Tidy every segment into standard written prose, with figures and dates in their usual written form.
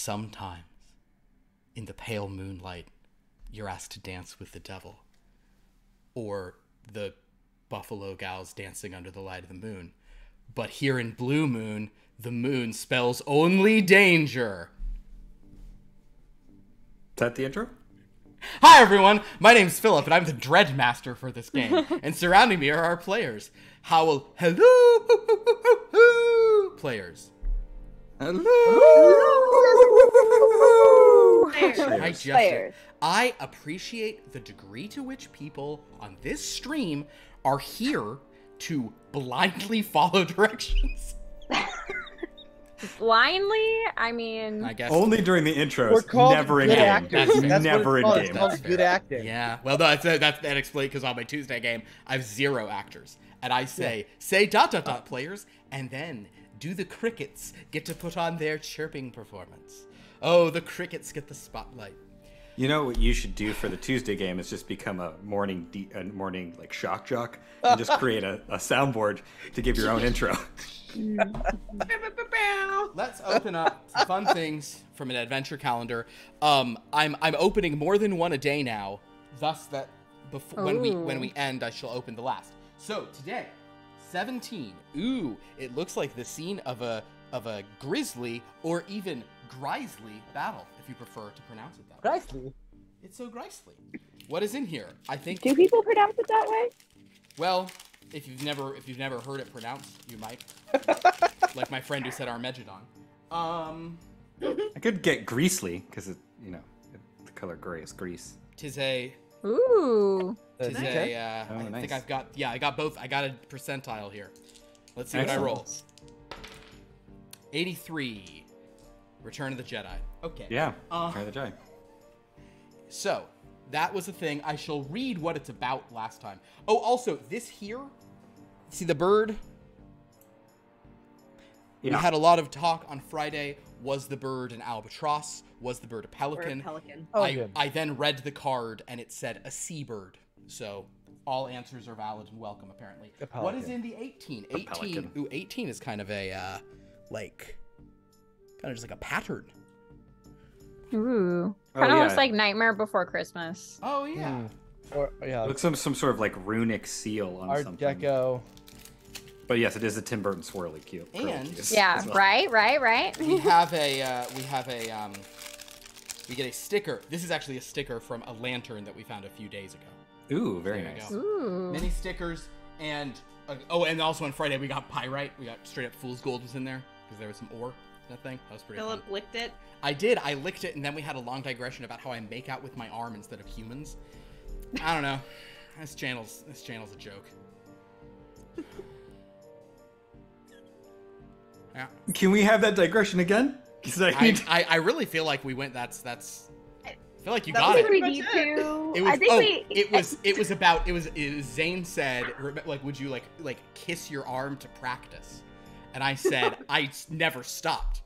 sometimes, in the pale moonlight, you're asked to dance with the devil. Or the buffalo gals dancing under the light of the moon. But here in Blue Moon, the moon spells only danger. Is that the intro? Hi everyone, my name's Philip and I'm the Dread Master for this game. And surrounding me are our players. Hello players. I appreciate the degree to which people on this stream are here to blindly follow directions. Blindly? I mean... I guess only during the intros, We're called never in good game. actors. That's Never in what game. it's called. It's called good acting. Yeah, well, no, that explains because on my Tuesday game, I have 0 actors. And I say ... players, and then do the crickets get to put on their chirping performance. Oh, the crickets get the spotlight. You know what you should do for the Tuesday game is just become a morning like shock jock and just create a soundboard to give your own intro. Let's open up some fun things from an adventure calendar. I'm opening more than one a day now, thus that before when we end, I shall open the last. So today, 17. Ooh, it looks like the scene of a grisly or even grisly battle, if you prefer to pronounce it that way. Grisly. It's so grisly. What is in here? I think. Do people pronounce it that way? Well, if you've never heard it pronounced, you might. Like my friend who said Armageddon. I could get greasely because the color gray is grease. Tis a. Ooh. Tis Okay. a. I nice. think I've got. Yeah, I got both. I got a percentile here. Let's see what I Excellent. roll. 83. Return of the Jedi. Okay. Yeah. Try the Jedi. So, that was a thing. I shall read what it's about last time. Oh, also, this here, see the bird? Yeah. We had a lot of talk on Friday. Was the bird an albatross? Was the bird a pelican? Pelican. Oh, good. I then read the card, and it said a seabird. So, all answers are valid and welcome, apparently. A What is pelican. in the 18? A pelican. Ooh, 18 is kind of a, kind of just like a pattern. Ooh. Oh, Kind of yeah. looks like Nightmare Before Christmas. Oh, yeah. Or yeah, Looks some sort of like runic seal on Art something. Deco. But yes, it is a Tim Burton swirly cube. And- Yeah, as well. right. We have a, we get a sticker. This is actually a sticker from a lantern that we found a few days ago. Ooh, very There you nice. go. Ooh. Many stickers, and, and also on Friday we got pyrite. We got straight up fool's gold was in there, because there was some ore in that thing. That was pretty fun. Philip licked it. I did. I licked it, and then we had a long digression about how I make out with my arm instead of humans. I don't know. This channel's a joke. Yeah. Can we have that digression again? Because I really feel like we went. That's. I feel like you That got was it. we need to. It was. I think It was about. Zane said, like, would you like kiss your arm to practice? And I said, I never stopped.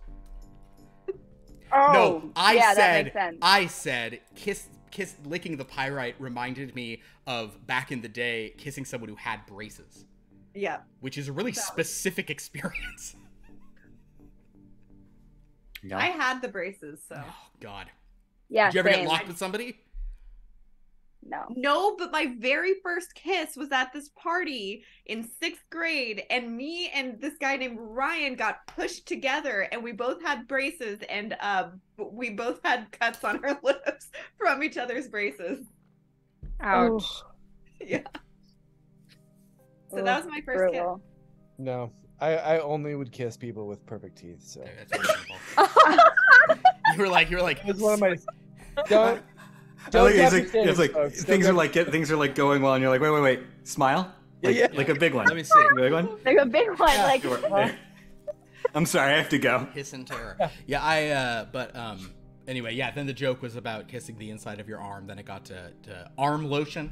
Oh, No, that makes sense. I said, kiss, licking the pyrite reminded me of back in the day kissing someone who had braces, Yeah. which is a really specific experience. Yeah. I had the braces, so. Oh God. Yeah, Did you ever same. get locked with somebody? No. No, but my very first kiss was at this party in 6th grade, and me and this guy named Ryan got pushed together, and we both had braces, and we both had cuts on our lips from each other's braces. Ouch. Yeah. So Oh, that was my first kiss. brutal. No, I only would kiss people with perfect teeth. So There, that's reasonable. you were like. it's one of my. I Don't. like, get it's me like, started, folks. things are like going well, and you're like, wait, smile. Like, Yeah. like a big one. Let me see. Big one. Like a big one, like Sure. I'm sorry, I have to go. Hiss and terror. Yeah, anyway, yeah, then the joke was about kissing the inside of your arm. Then it got to arm lotion.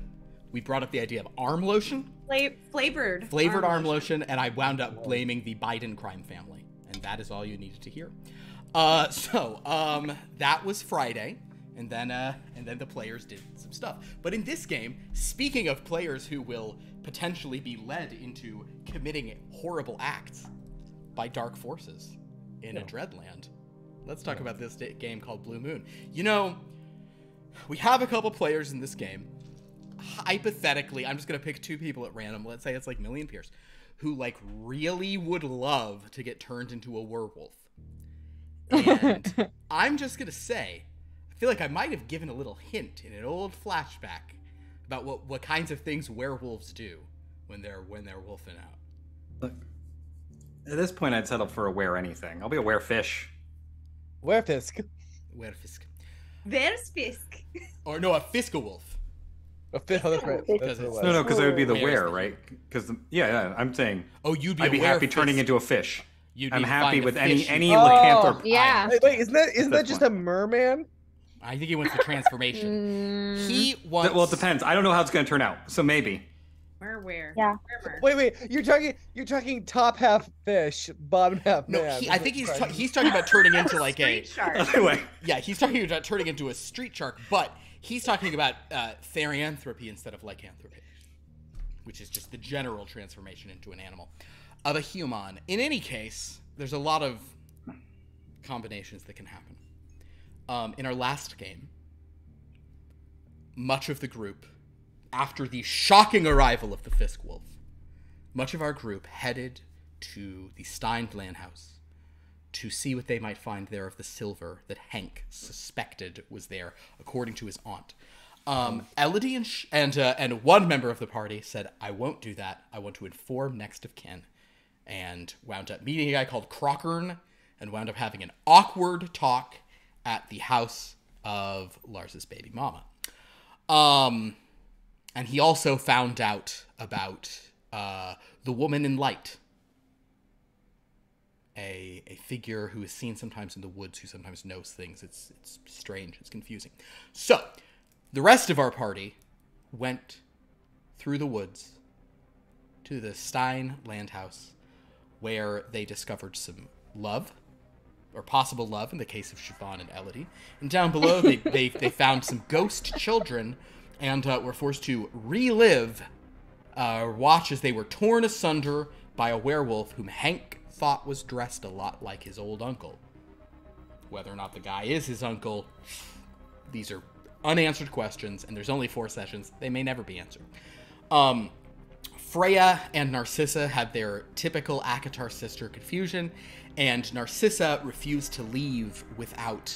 We brought up the idea of arm lotion, Flavored arm lotion, and I wound up blaming the Biden crime family. And that is all you needed to hear. That was Friday. And then the players did some stuff. But in this game, speaking of players who will potentially be led into committing horrible acts by dark forces in a Dreadland, Let's talk about this game called Blue Moon. You know, we have a couple players in this game. Hypothetically, I'm just going to pick 2 people at random. Let's say it's like Millie and Pierce, who like really would love to get turned into a werewolf. And I'm just going to say, I feel like I might have given a little hint in an old flashback about what kinds of things werewolves do when they're wolfing out. Look, at this point, I'd settle for a were anything. I'll be a were fish. Werfisk. Werfisk. Verspisk. Or no, a Fiskewolf. Oh, that's right. Because That's what it it's- was. No, because I would be the Where's were, the- right? Because I'm saying Oh, you'd be I'd be a happy werefisk. turning into a fish. You'd I'm need to happy find a with fish any you- Oh. lycanthrope. Yeah. Wait, isn't that That's just fine. a merman? I think he wants the transformation. Mm, He wants. Well, it depends. I don't know how it's going to turn out, so maybe. Where? Yeah. Where? Wait, you're talking top half fish, bottom half No, man. I think he's talking about turning into like a. Street shark. Anyway, Yeah, he's talking about turning into a street shark, but he's talking about therianthropy instead of lycanthropy, which is just the general transformation into an animal of a human. In any case, there's a lot of combinations that can happen. In our last game, much of the group, after the shocking arrival of the Fisk Wolf, much of our group headed to the Steinland house to see what they might find there of the silver that Hank suspected was there, according to his aunt. Elodie and one member of the party said, "I won't do that. I want to inform next of kin," and wound up meeting a guy called Crockern and wound up having an awkward talk at the house of Lars's baby mama. And he also found out about the woman in light. A figure who is seen sometimes in the woods, who sometimes knows things. It's strange. It's confusing. So, the rest of our party went through the woods to the Stein land house, where they discovered some love, or possible love in the case of Siobhan and Elodie. And down below, they found some ghost children, and were forced to relive, watch as they were torn asunder by a werewolf whom Hank thought was dressed a lot like his old uncle. Whether or not the guy is his uncle, these are unanswered questions, and there's only 4 sessions. They may never be answered. Freya and Narcissa had their typical ACOTAR sister confusion, and Narcissa refused to leave without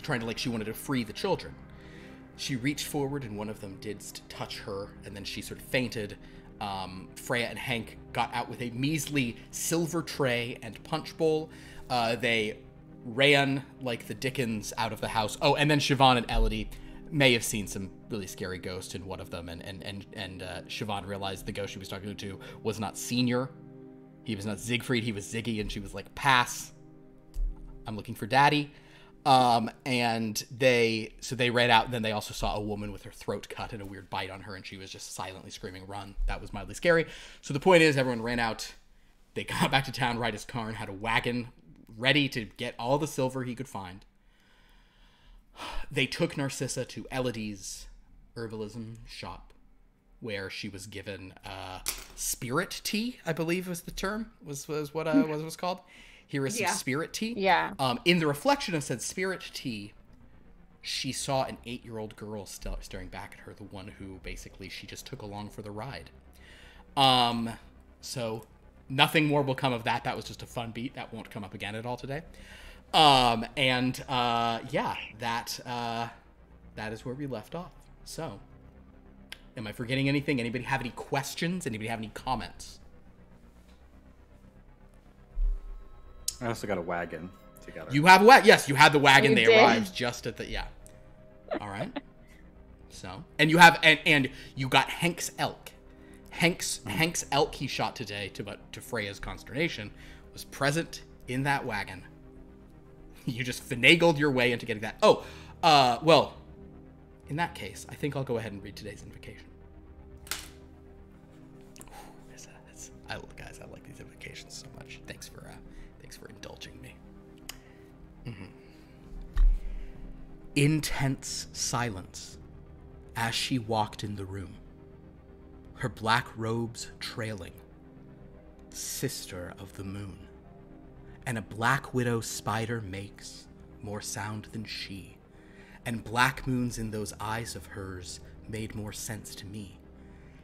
trying to, she wanted to free the children. She reached forward, and one of them did touch her, and then she sort of fainted. Freya and Hank got out with a measly silver tray and punch bowl. They ran like the Dickens out of the house. Oh, and then Siobhan and Elodie may have seen some really scary ghosts in one of them, and Siobhan realized the ghost she was talking to was not Senior. He was not Siegfried, he was Ziggy, and she was like, "Pass. I'm looking for Daddy." And they ran out, and then they also saw a woman with her throat cut and a weird bite on her, and she was just silently screaming, "Run." That was mildly scary. So the point is, everyone ran out. They got back to town right as Karn had a wagon ready to get all the silver he could find. They took Narcissa to Elodie's herbalism shop, where she was given spirit tea, I believe was the term, was what it was called. Here is some Yeah. spirit tea. Yeah. In the reflection of said spirit tea, she saw an 8-year-old girl staring back at her, the one who basically she just took along for the ride. So nothing more will come of that. That was just a fun beat. That won't come up again at all today. Yeah, that is where we left off. So, am I forgetting anything? Anybody have any questions? Anybody have any comments? I also got a wagon together. You have a wagon. Yes, you had the wagon. You They did. arrived just at the, yeah. All right. So, and you have, and you got Hank's elk. Hank's elk he shot today, to Freya's consternation, was present in that wagon. You just finagled your way into getting that. Oh, well, in that case, I think I'll go ahead and read today's invocation. Guys, I like these invocations so much. Thanks for indulging me. Intense silence as she walked in the room, her black robes trailing. Sister of the moon, and a black widow spider makes more sound than she, and black moons in those eyes of hers made more sense to me.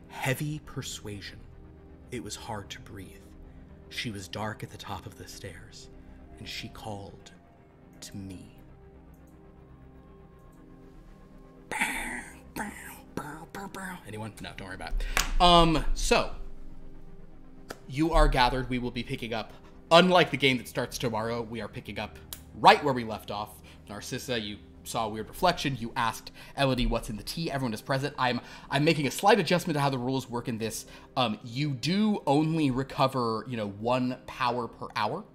Heavy persuasion. It was hard to breathe. She was dark at the top of the stairs, and she called to me. Anyone? No, don't worry about it. So, you are gathered. We will be picking up, unlike the game that starts tomorrow, we are picking up right where we left off. Narcissa, you saw a weird reflection. You asked Elodie what's in the tea. Everyone is present. I'm making a slight adjustment to how the rules work in this. You do only recover, 1 power per hour,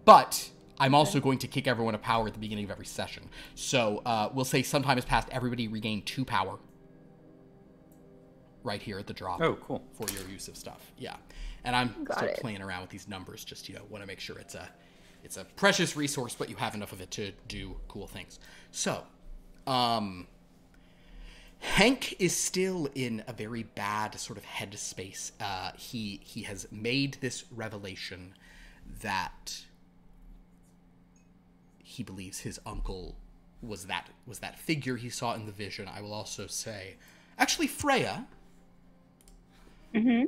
but I'm also going to kick everyone a power at the beginning of every session. So we'll say sometime has passed. Everybody regain 2 power right here at the drop. Oh, cool. For your use of stuff. Yeah. And I'm Got still it. playing around with these numbers. Just, want to make sure it's a precious resource, but you have enough of it to do cool things. So, Hank is still in a very bad sort of headspace. He has made this revelation that he believes his uncle was that figure he saw in the vision. I will also say, actually, Freya. Mm-hmm.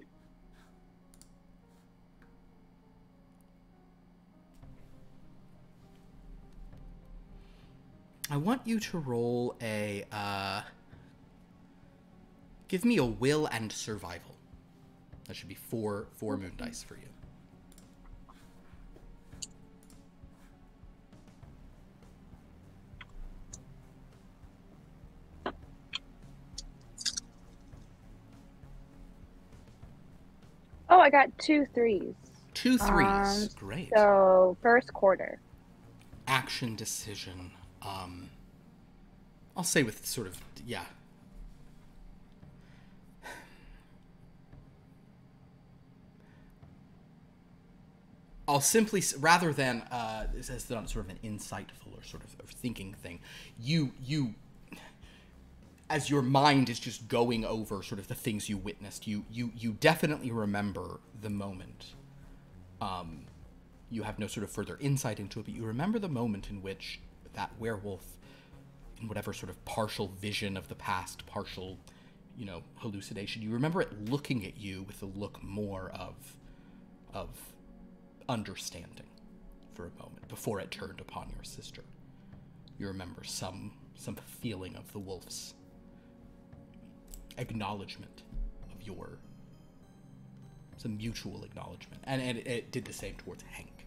I want you to roll a, give me a will and survival. That should be four moon dice for you. Oh, I got 2 3s. 2 threes. Great. So first quarter. Action decision. I'll say with sort of, yeah. I'll simply, rather than, this is not sort of an insightful or sort of thinking thing, you, as your mind is just going over sort of the things you witnessed, you definitely remember the moment. You have no sort of further insight into it, but you remember the moment in which that werewolf, in whatever sort of partial vision of the past, partial, hallucination, you remember it looking at you with a look more of understanding for a moment before it turned upon your sister. You remember some feeling of the wolf's acknowledgement of some mutual acknowledgement, and it did the same towards Hank.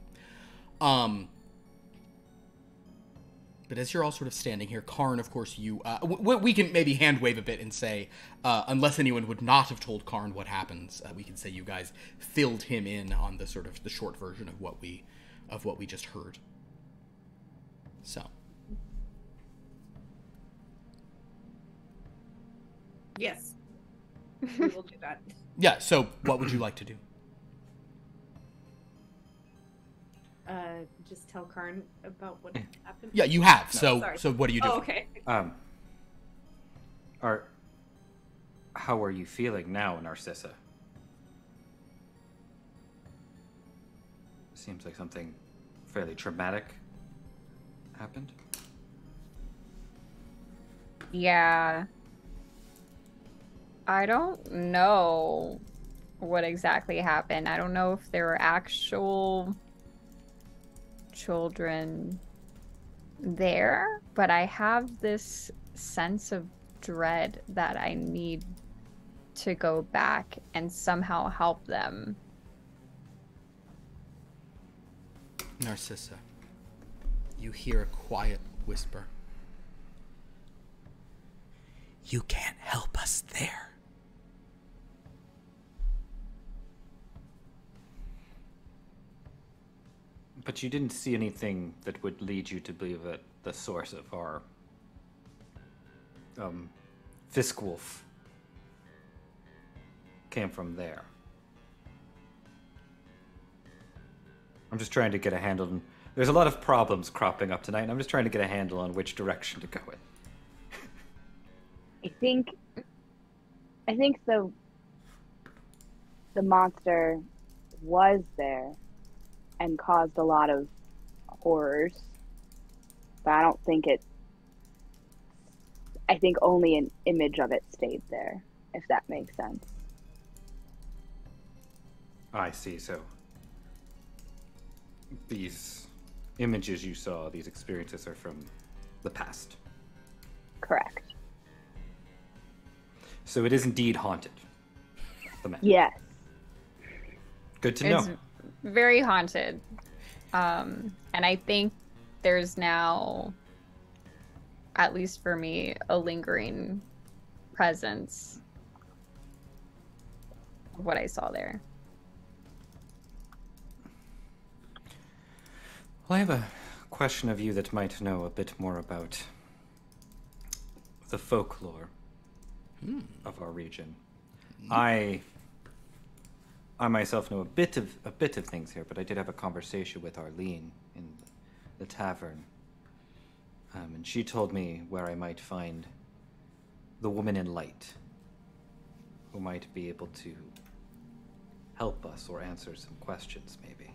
But as you're all sort of standing here, Karn, of course, you we can maybe hand wave a bit and say, unless anyone would not have told Karn what happens, we can say you guys filled him in on the sort of the short version of what we just heard. So. Yes. We will do that. Yeah, so what would you like to do? Just tell Karn about what happened. Yeah, you have. Sorry. So what do you do? Oh, okay. How are you feeling now, Narcissa? Seems like something fairly traumatic happened. Yeah. I don't know what exactly happened. I don't know if there were actual children there, but I have this sense of dread that I need to go back and somehow help them. Narcissa, you hear a quiet whisper. You can't help us there. But you didn't see anything that would lead you to believe that the source of our Fiskwolf came from there. I'm just trying to get a handle on... There's a lot of problems cropping up tonight, and I'm just trying to get a handle on which direction to go in. I think the monster was there and caused a lot of horrors. but I don't think it. I think only an image of it stayed there, if that makes sense. I see. So these images you saw, these experiences are from the past. Correct. So it is indeed haunted. The map. Yes. Good to It's know. very haunted. And I think there's now, at least for me, a lingering presence of what I saw there. Well, I have a question of you that might know a bit more about the folklore of our region. I myself know a bit of things here, but I did have a conversation with Arlene in the tavern, and she told me where I might find the woman in light, who might be able to help us or answer some questions, maybe.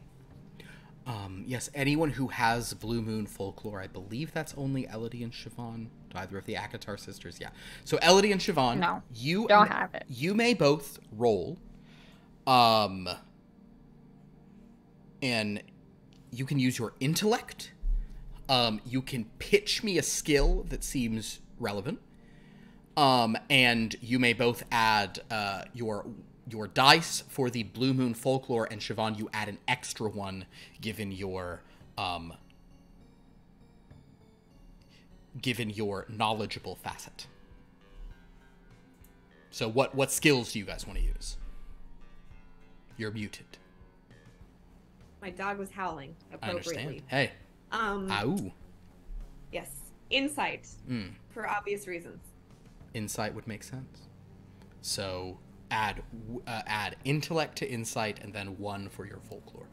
Yes, anyone who has Blue Moon folklore, I believe that's only Elodie and Siobhan. Do either of the Akatar sisters? Yeah. So Elodie and Siobhan, No, you don't have it. You may both roll. And you can use your intellect. You can pitch me a skill that seems relevant. And you may both add your dice for the Blue Moon folklore, and Siobhan, you add an extra one given your knowledgeable facet. So what skills do you guys want to use? You're muted. My dog was howling I understand. appropriately. Hey. Um, Ow. yes, insight Mm. for obvious reasons. Insight would make sense. So add intellect to insight, and then 1 for your folklore.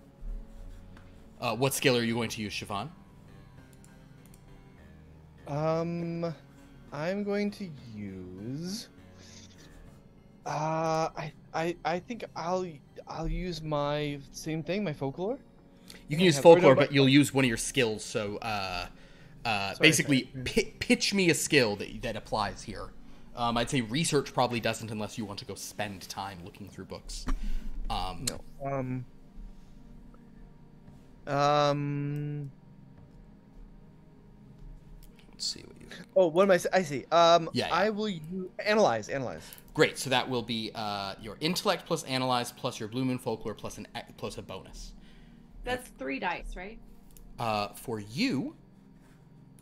What skill are you going to use, Siobhan? I'm going to use. I think I'll use my same thing, my folklore. You can use folklore, but you'll use one of your skills. So basically, pitch me a skill that applies here. I'd say research probably doesn't, unless you want to go spend time looking through books. No. Let's see what you. Oh, what am I? I see. Yeah. I will analyze. Great. So that will be your intellect plus analyze plus your Blue Moon folklore plus a bonus. That's 3 dice, right? For you.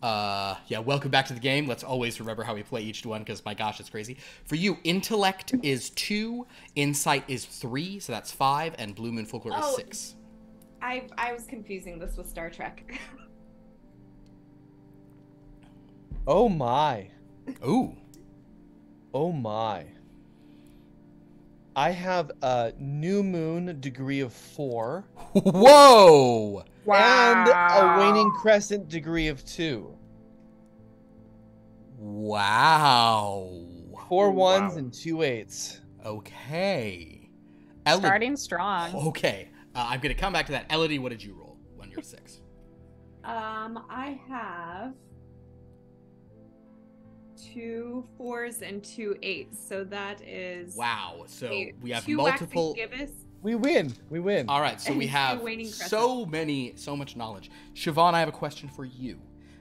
Yeah, welcome back to the game. Let's always remember how we play each one, because my gosh, it's crazy. For you, intellect is 2, insight is 3, so that's 5, and Blue Moon folklore is 6. I was confusing this with Star Trek. Oh my. Ooh. Oh my. I have a new moon degree of 4. Whoa! And a waning crescent degree of 2. Wow. 4 1s and 2 8s. Okay. Starting strong. Okay. I'm going to come back to that. Elodie, what did you roll when you're 6? I have 2 4s and 2 8s, so that is Wow. So we have 2 multiple. waxing gibbous. We win. All right, so we And have two waning so much knowledge. Siobhan, I have a question for you,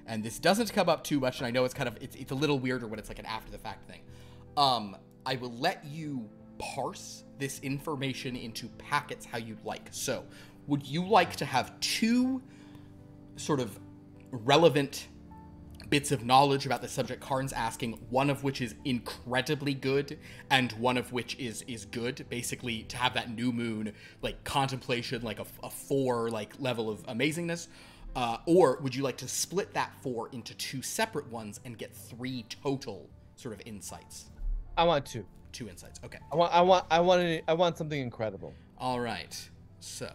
and this doesn't come up too much, and I know it's kind of it's a little weirder when it's like an after the fact thing. I will let you parse this information into packets how you'd like. So, would you like to have 2 sort of relevant bits of knowledge about the subject Karn's asking, one of which is incredibly good and one of which is good, basically to have that new moon like contemplation, like a 4 like level of amazingness, or would you like to split that 4 into 2 separate ones and get 3 total sort of insights? I want 2. 2 insights. Okay. I want something incredible. All right. So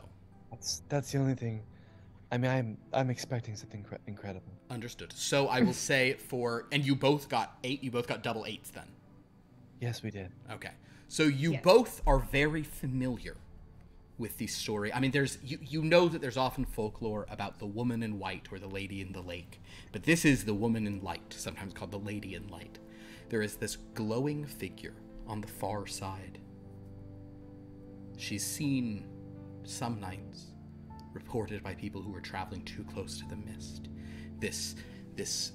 That's the only thing. I mean, I'm expecting something incredible. understood. So I will say and you both got 8. You both got double 8s then. Yes, we did. Okay. So you Yes. both are very familiar with the story. I mean, there's you know that there's often folklore about the woman in white or the lady in the lake, but this is the woman in light, sometimes called the lady in light. There is this glowing figure on the far side. She's seen some nights, reported by people who are traveling too close to the mist. This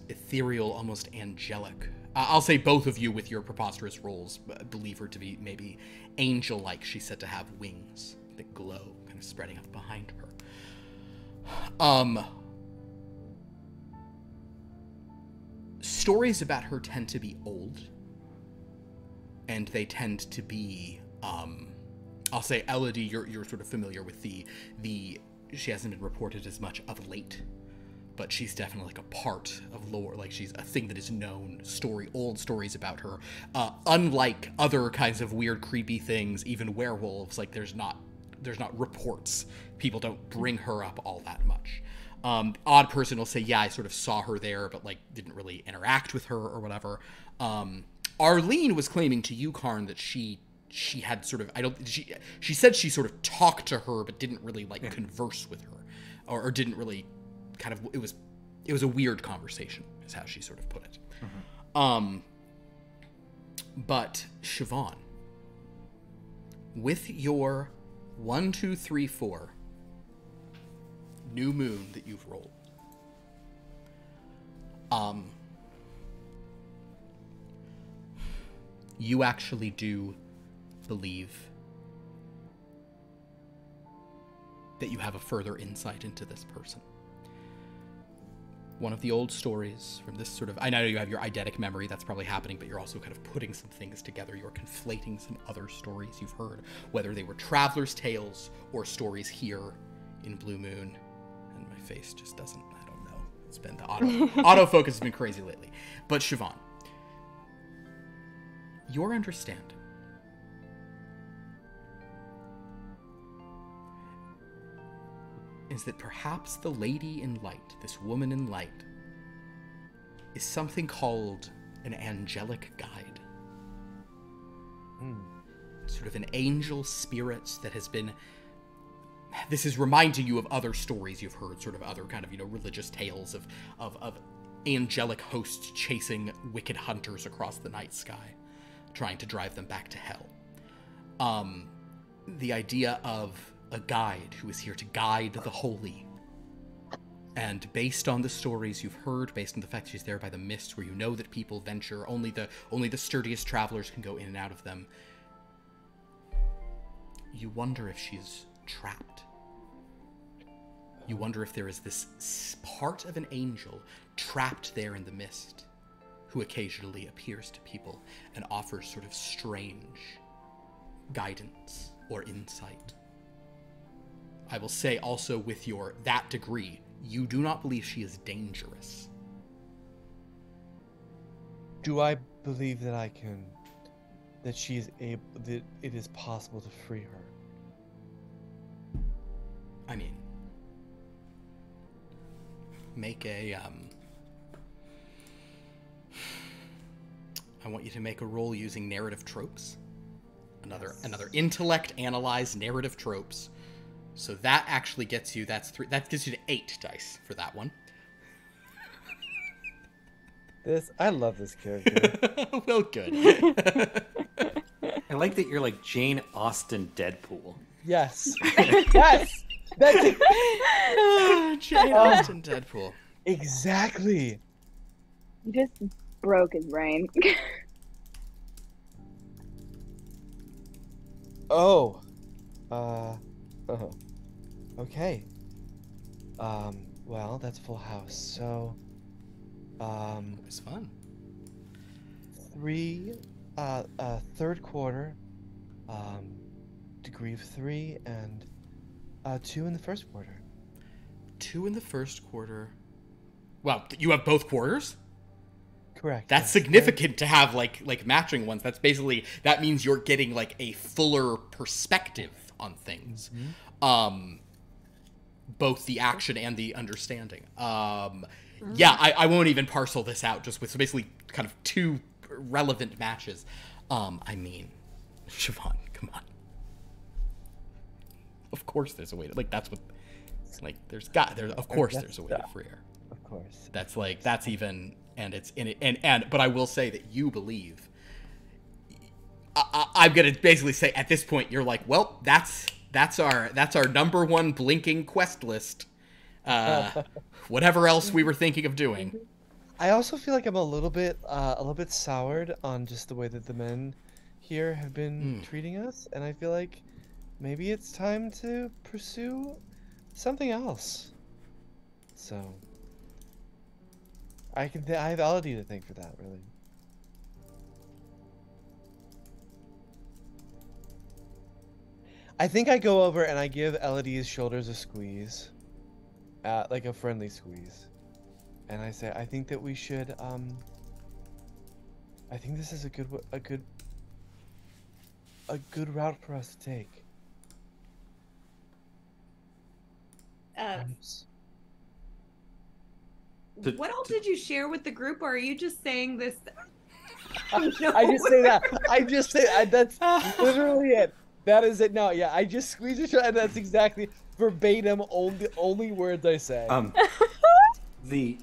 ethereal, almost angelic. I'll say both of you with your preposterous roles believe her to be maybe angel-like. She's said to have wings that glow, kind of spreading out behind her. Stories about her tend to be old, and they tend to be, I'll say, Elodie, you're sort of familiar with the she hasn't been reported as much of late, but she's definitely like a part of lore, like she's a thing that is known, old stories about her. Unlike other kinds of weird, creepy things, even werewolves, like there's not reports. People don't bring her up all that much. Odd person will say, yeah, I sort of saw her there, but like didn't really interact with her or whatever. Arlene was claiming to you, Karn, that she had sort of, she said she sort of talked to her, but didn't really like converse with her, or didn't really kind of, it was a weird conversation is how she sort of put it. But Siobhan, with your 1, 2, 3, 4 new moon that you've rolled, you actually do believe that you have a further insight into this person. One of the old stories from this sort of, I know you have your eidetic memory, that's probably happening, but you're also kind of putting some things together. You're conflating some other stories you've heard, whether they were traveler's tales or stories here in Blue Moon. And my face just doesn't, I don't know. It's been the autofocus has been crazy lately. But Siobhan, your understanding is that perhaps the lady in light, this woman in light, is something called an angelic guide. Sort of an angel spirit that has been... This is reminding you of other stories you've heard, sort of other kind of, religious tales of angelic hosts chasing wicked hunters across the night sky, trying to drive them back to hell. The idea of a guide who is here to guide the holy. And based on the stories you've heard, based on the fact she's there by the mist where you know that people venture, only the sturdiest travelers can go in and out of them, you wonder if she's trapped. You wonder if there is this part of an angel trapped there in the mist who occasionally appears to people and offers sort of strange guidance or insight. I will say also with that degree, you do not believe she is dangerous. Do I believe that she is able, that it is possible to free her? I mean, make a, I want you to make a roll using narrative tropes. Another intellect analyze narrative tropes. So that actually gets you, that gets you to 8 dice for that one. I love this character. Well, good. I like that you're like Jane Austen Deadpool. Yes. Yes! That's it. Jane Austen Deadpool. Exactly. You just broke his brain. Oh. Okay. Well, that's full house. So, It was fun. 3, third quarter, degree of 3, and 2 in the first quarter. 2 in the first quarter. Wow, you have both quarters? Correct. That's yes. significant to have like matching ones. That means you're getting like a fuller perspective on things. Both the action and the understanding. Yeah, I won't even parcel this out just with, so basically kind of 2 relevant matches. I mean, Siobhan, come on. Of course there's a way to, like, that's what, like, of course That's- there's a way to free her. Of course. That's like, that's even, and it's in it, and but I will say that you believe, I'm gonna basically say at this point, you're like, well, that's our number one blinking quest list. Whatever else we were thinking of doing. I also feel like I'm a little bit soured on just the way that the men here have been treating us, and I feel like maybe it's time to pursue something else. So I have Elodie to thank for that, really. I think I go over and I give Elodie's shoulders a squeeze, like a friendly squeeze. And I say, I think that we should, I think this is a good route for us to take. What all did you share with the group, or are you just saying this? I just say that. I just say that's literally it. That is it. No, yeah, I just squeeze it, and that's exactly verbatim. Only words I say. The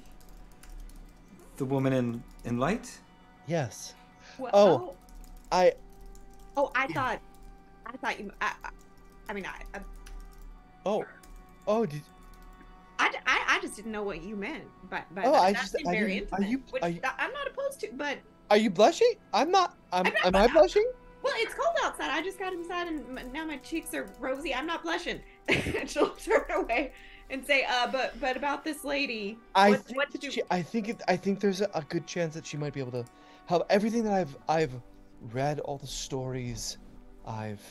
woman in light? Yes. Well, I I thought you. I mean, did. I just didn't know what you meant. But Oh, I that just- seemed I very didn't- intimate. are you- I'm not opposed to, but Are you blushing? I'm not. Am I blushing? well, it's cold outside. I just got inside, and now my cheeks are rosy. I'm not blushing. She'll turn away and say, but about this lady. I what think did that you? I think there's a good chance that she might be able to help. Everything that I've read, all the stories, I've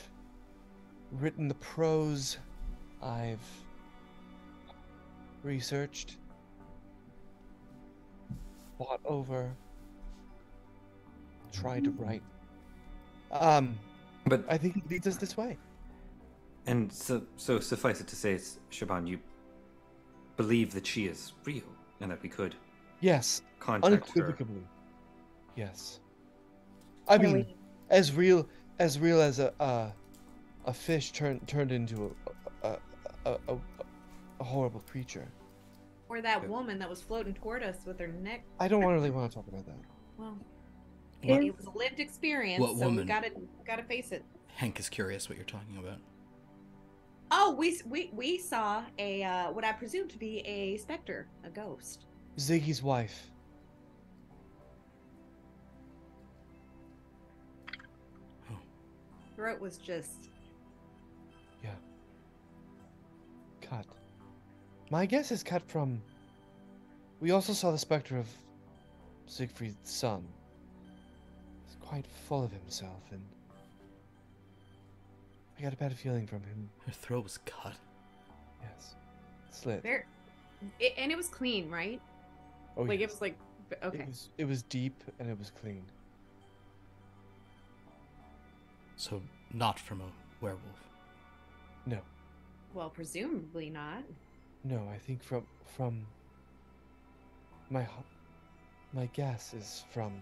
written the prose, I've researched, thought over, tried to write. But I think it leads us this way. and so suffice it to say, Shaban, you believe that she is real and that we could Yes, contact her. unequivocally. Yes. I Can mean, we- as real as a fish turned into a horrible creature. Or that woman that was floating toward us with her neck. I don't really want to talk about that. Well, What- it was a lived experience, What so we woman? gotta face it. Hank is curious what you're talking about. Oh, we saw a what I presume to be a specter, a ghost. Ziggy's wife. Throat was just Yeah. Cut. My guess is cut from. We also saw the specter of Siegfried's son. He's quite full of himself, and I got a bad feeling from him. Her throat was cut. Yes. Slit. very, and it was clean, right? Oh, Like yes. it was like okay. It was deep and it was clean. So not from a werewolf. No. Well, presumably not. No, I think from my guess is from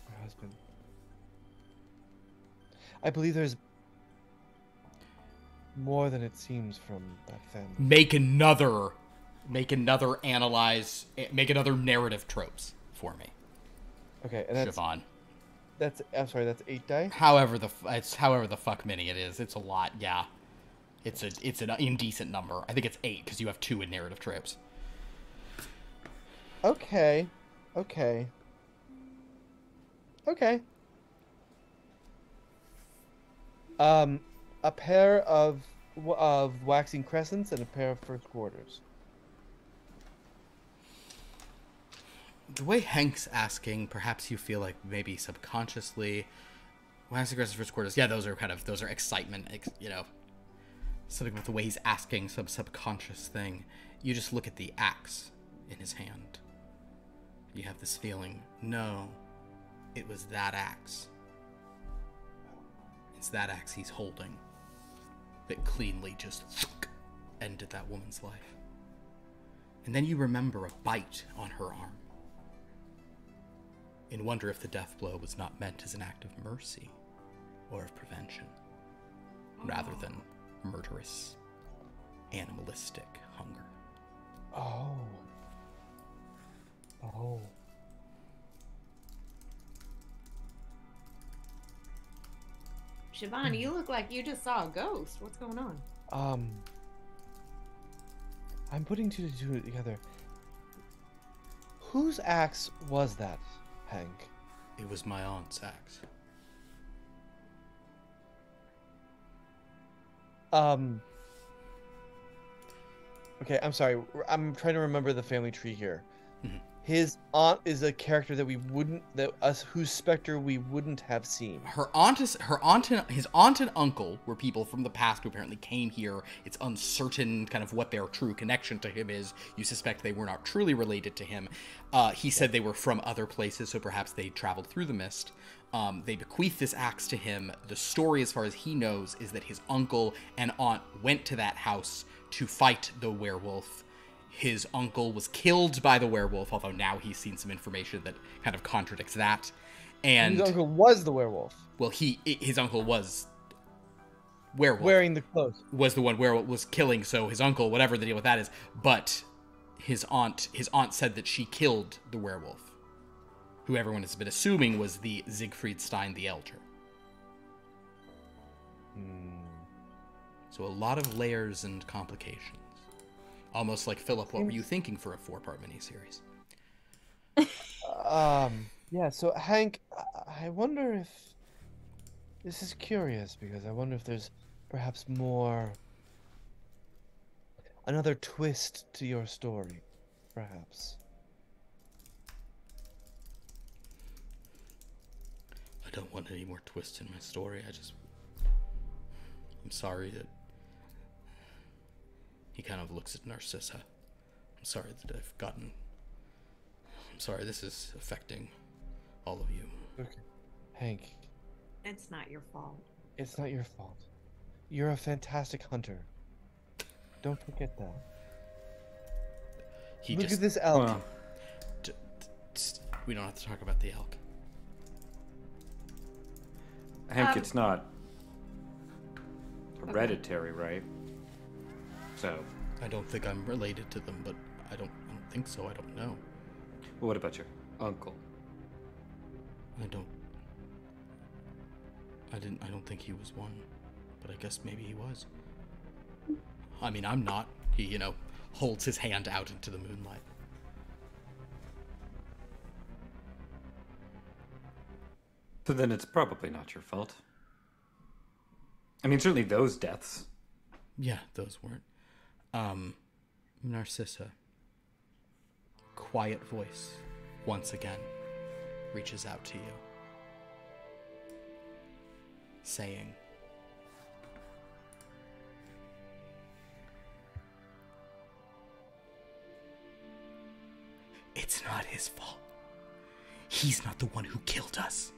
my husband. I believe there's more than it seems from that family. Make another narrative tropes for me, Okay, and Siobhan. I'm sorry, that's 8 die. However the fuck many it is. It's a lot. Yeah, it's an indecent number. I think it's 8 because you have 2 in narrative tropes. Okay. A pair of waxing crescents and a pair of first quarters. The way Hank's asking, perhaps you feel like maybe subconsciously, waxing crescents, first quarters. Yeah, those are excitement. Something with the way he's asking, some subconscious thing. You just look at the axe in his hand. You have this feeling. No, it was that axe. It's that axe he's holding that cleanly just ended that woman's life. And then you remember a bite on her arm and wonder if the death blow was not meant as an act of mercy or of prevention. rather than murderous, animalistic hunger. Oh. Oh. Siobhan, you look like you just saw a ghost. What's going on? I'm putting two to two together. Whose axe was that, Hank? It was my aunt's axe. Okay, I'm sorry. I'm trying to remember the family tree here. Mhm. His aunt is a character that whose specter we wouldn't have seen. His aunt and uncle were people from the past who apparently came here. It's uncertain kind of what their true connection to him is. You suspect they were not truly related to him. He said they were from other places, so perhaps they traveled through the mist. They bequeathed this axe to him. The story, as far as he knows, is that his uncle and aunt went to that house to fight the werewolf. His uncle was killed by the werewolf, although now he's seen some information that kind of contradicts that. And His uncle was the werewolf. well, his uncle was werewolf. Wearing the clothes. Was the one werewolf was killing, so his uncle, whatever the deal with that is, but his aunt said that she killed the werewolf, who everyone has been assuming was the Siegfried Stein the Elder. So a lot of layers and complications. Almost like, Philip, what were you thinking for a 4-part miniseries? Yeah, so Hank, I wonder if... This is curious, because I wonder if there's perhaps more... Another twist to your story, perhaps. I don't want any more twists in my story. I'm sorry that... He kind of looks at Narcissa. I'm sorry that I'm sorry this is affecting all of you. Okay. Hank, It's not your fault. it's not your fault. You're a fantastic hunter. Don't forget that. Look at this elk. Well, We don't have to talk about the elk. Hank, it's not hereditary, right? So, I don't think I'm related to them, but I don't think so. I don't know. well, what about your uncle? I don't think he was one, but I guess maybe he was. I mean, I'm not. He, holds his hand out into the moonlight. So then it's probably not your fault. I mean, certainly those deaths. Yeah, those weren't. Narcissa. Quiet voice, once again, reaches out to you, saying, "It's not his fault. He's not the one who killed us.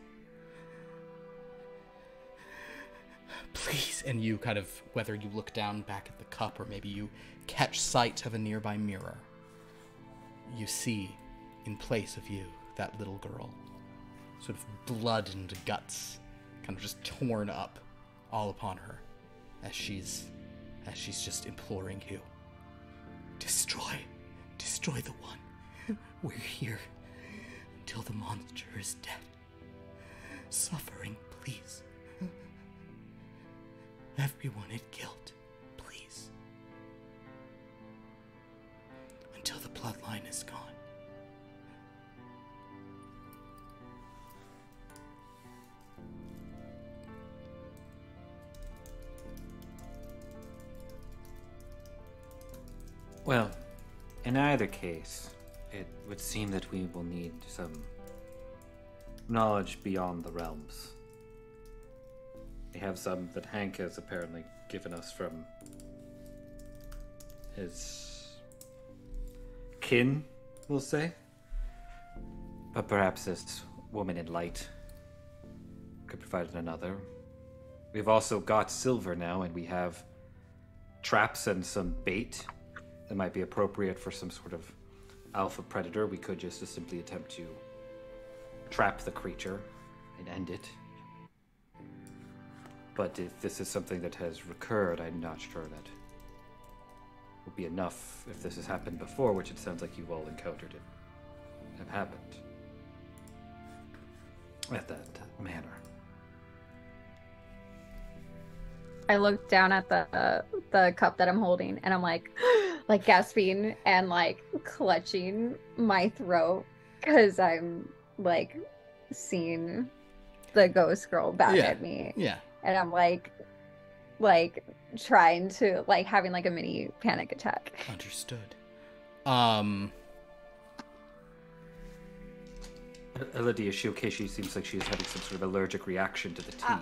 Please." And you kind of, whether you look down back at the cup or maybe you catch sight of a nearby mirror, you see, in place of you, that little girl. Sort of blood and guts kind of just torn up all upon her as she's just imploring you. Destroy the one. We're here until the monster is dead. Suffering, please. Everyone it killed, please. Until the bloodline is gone. Well, in either case, it would seem that we will need some knowledge beyond the realms. We have some that Hank has apparently given us from his kin, we'll say. But perhaps this woman in light could provide another. We've also got silver now, and we have traps and some bait that might be appropriate for some sort of alpha predator. We could just simply attempt to trap the creature and end it. But if this is something that has recurred, I'm not sure that would be enough if this has happened before, which it sounds like you've all encountered it and happened at that manor. I look down at the cup that I'm holding, and I'm like gasping and like clutching my throat because I'm like seeing the ghost girl back at me. Yeah. And I'm like trying to like having like a mini panic attack. Understood. Elodie, is she okay? She seems like she's having some sort of allergic reaction to the tea.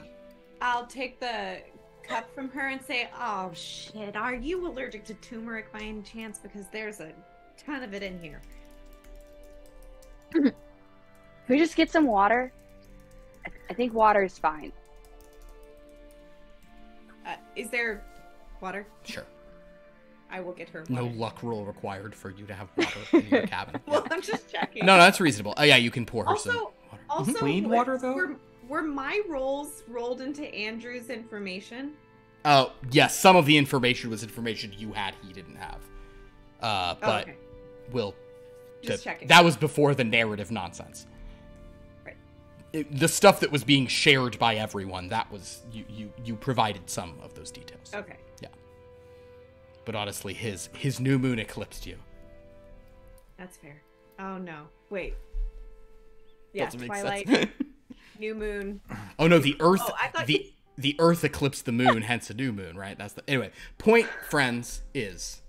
I'll take the cup from her and say, "Oh shit, are you allergic to turmeric by any chance? Because there's a ton of it in here." Can we just get some water? I think water is fine. Is there water? Sure. I will get her water. No luck roll required for you to have water in your cabin. Well, I'm just checking. No, that's reasonable. Oh yeah, you can pour her some water. Also, Clean water, though? Were my rolls rolled into Andrew's information? Oh, yes, some of the information was information you had he didn't have. But okay. we'll... Just checking. That was before the narrative nonsense. Right. The stuff that was being shared by everyone, that was... You provided some of those details. Okay. Yeah. But honestly, his new moon eclipsed you. That's fair. Oh no. Wait. Yeah, Doesn't make Twilight, sense. new moon. Oh no, the Earth... Oh, I thought the Earth eclipsed the moon, hence a new moon, right? That's the... Anyway, point, friends, is...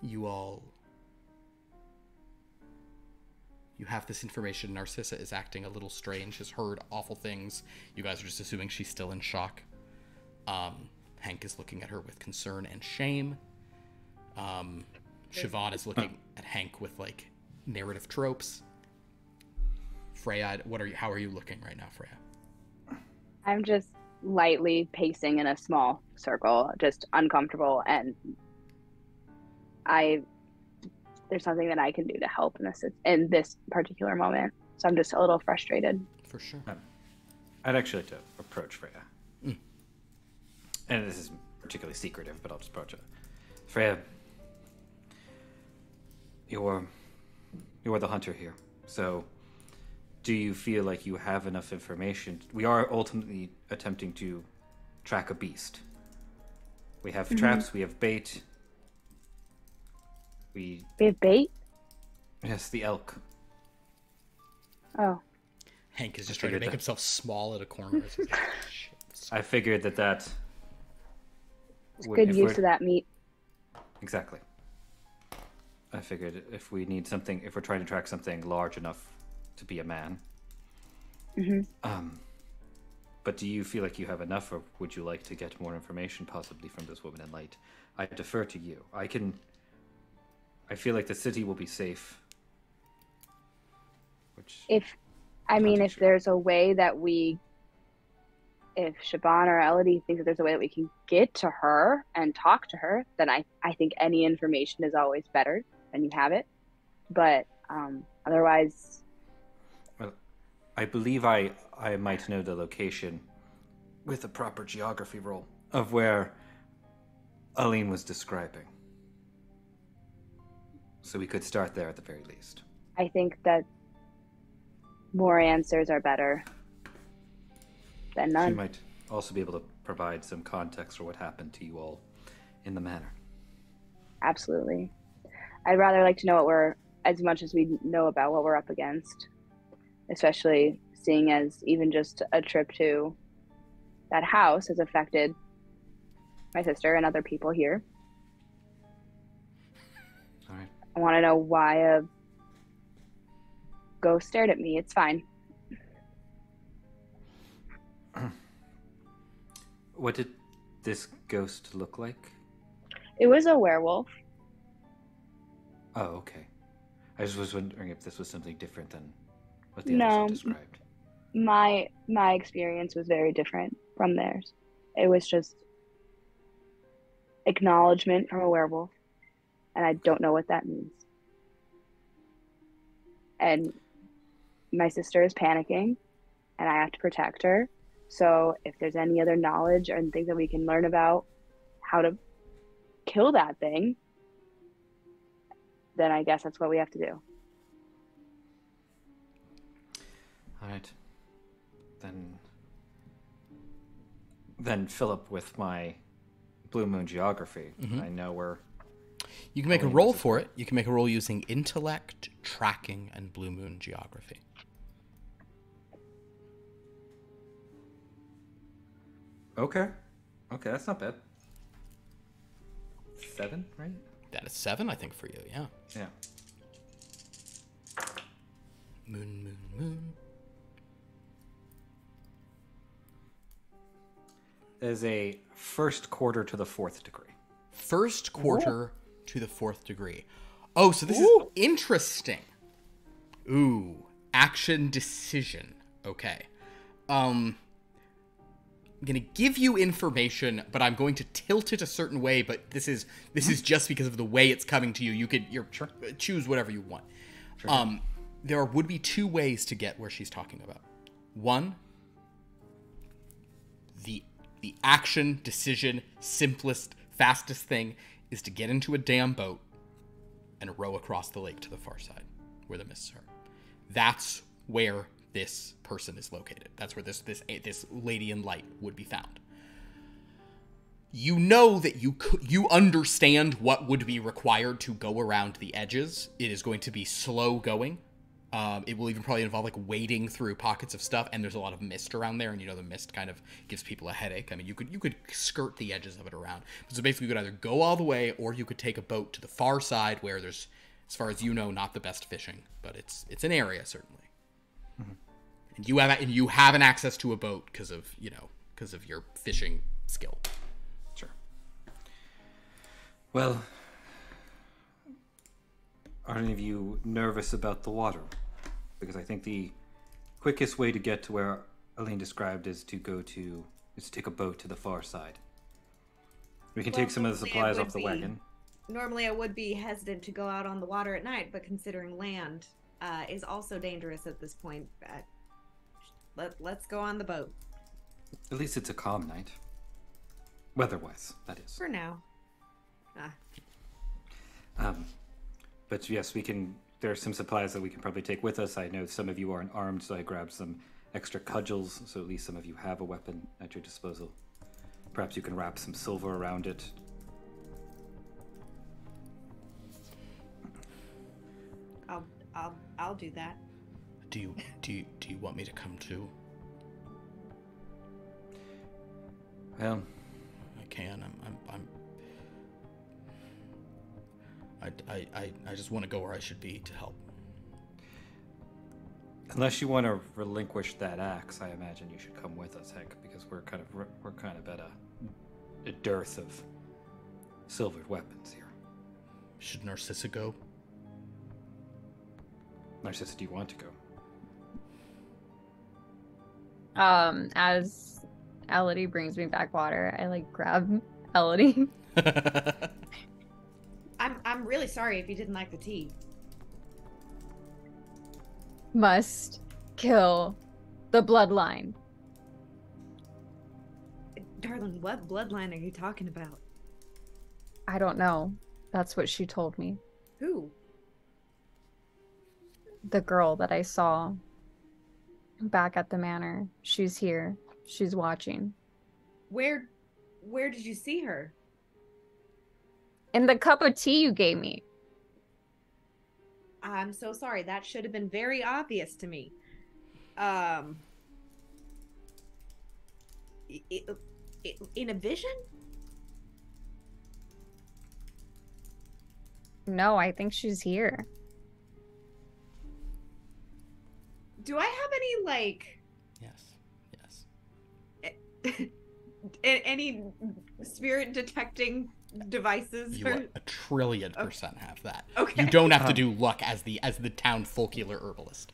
You all... You have this information. Narcissa is acting a little strange, has heard awful things. You guys are just assuming she's still in shock. Hank is looking at her with concern and shame. Siobhan is looking at Hank with, like, narrative tropes. Freya, how are you looking right now, Freya? I'm just lightly pacing in a small circle, just uncomfortable, and there's something that I can do to help in this particular moment. So I'm just a little frustrated. For sure. I'd actually like to approach Freya. And this is particularly secretive, but I'll just approach it. Freya, you're the hunter here. So, do you feel like you have enough information? We are ultimately attempting to track a beast. We have traps, we have bait. We have bait? Yes, the elk. Oh. Hank is just trying to make himself small at a corner. I figured that it's good use of that meat. Exactly. I figured if we need something, if we're trying to track something large enough to be a man. But do you feel like you have enough, or would you like to get more information possibly from this woman in light? I defer to you. I feel like the city will be safe. If there's a way that if Siobhan or Elodie think that there's a way that we can get to her and talk to her, then I think any information is always better when you have it. But otherwise... Well, I believe I might know the location with a proper geography roll of where Aline was describing. So we could start there at the very least. I think that more answers are better than none. She might also be able to provide some context for what happened to you all in the manor. Absolutely. I'd rather like to know as much as we know about what we're up against, especially seeing as even just a trip to that house has affected my sister and other people here. All right. I want to know why a ghost stared at me. It's fine. What did this ghost look like? It was a werewolf. Oh, okay. I just was wondering if this was something different than what the others had described. My experience was very different from theirs. It was just acknowledgement from a werewolf, and I don't know what that means. And my sister is panicking, and I have to protect her. So if there's any other knowledge and things that we can learn about how to kill that thing, then I guess that's what we have to do. All right. Then Philip, with my Blue Moon geography, I know where. You can make a roll for it. You can make a roll using intellect, tracking, and Blue Moon geography. Okay, that's not bad. 7, right? That is 7, I think, for you. Yeah. Yeah. Moon, moon, moon. There's a first quarter to the 4th degree. First quarter to the 4th degree. Oh, so this is interesting. Ooh, action decision. Okay. I'm gonna give you information, but I'm going to tilt it a certain way. But this is just because of the way it's coming to you. You could choose whatever you want. Sure. There would be 2 ways to get where she's talking about. One, the action decision, simplest, fastest thing is to get into a damn boat and row across the lake to the far side where the mists are. That's where this person is located. That's where this lady in light would be found. You know that you understand what would be required to go around the edges. It is going to be slow going. It will even probably involve like wading through pockets of stuff, and there's a lot of mist around there, and the mist kind of gives people a headache. I mean, you could skirt the edges of it around. So basically, you could either go all the way, or you could take a boat to the far side where there's, as far as you know, not the best fishing, but it's an area certainly. Mm-hmm. And you have an access to a boat because of your fishing skill. Sure. Well, are any of you nervous about the water? Because I think the quickest way to get to where Aline described is to take a boat to the far side. We can take some of the supplies off the wagon. Normally I would be hesitant to go out on the water at night, but considering land is also dangerous at this point, let's go on the boat. At least it's a calm night. Weather-wise, that is. For now. But yes, there are some supplies that we can probably take with us. I know some of you aren't armed, so I grabbed some extra cudgels, so at least some of you have a weapon at your disposal. Perhaps you can wrap some silver around it. I'll do that. Do you want me to come too? Well, I can. I just want to go where I should be to help. Unless you want to relinquish that axe, I imagine you should come with us, Heck, because we're kind of at a dearth of silvered weapons here. Should Narcissa go? Narcissa, do you want to go? As Elodie brings me back water, I grab Elodie. I'm really sorry if you didn't like the tea. Must kill the bloodline. Darling, what bloodline are you talking about? I don't know. That's what she told me. Who? The girl that I saw back at the manor. She's here. She's watching. Where did you see her? In the cup of tea you gave me. I'm so sorry. That should have been very obvious to me. In a vision? No, I think she's here. Do I have any, Yes. any spirit detecting devices? You 1,000,000,000% have that. Okay. You don't have to do luck as the town folkular herbalist.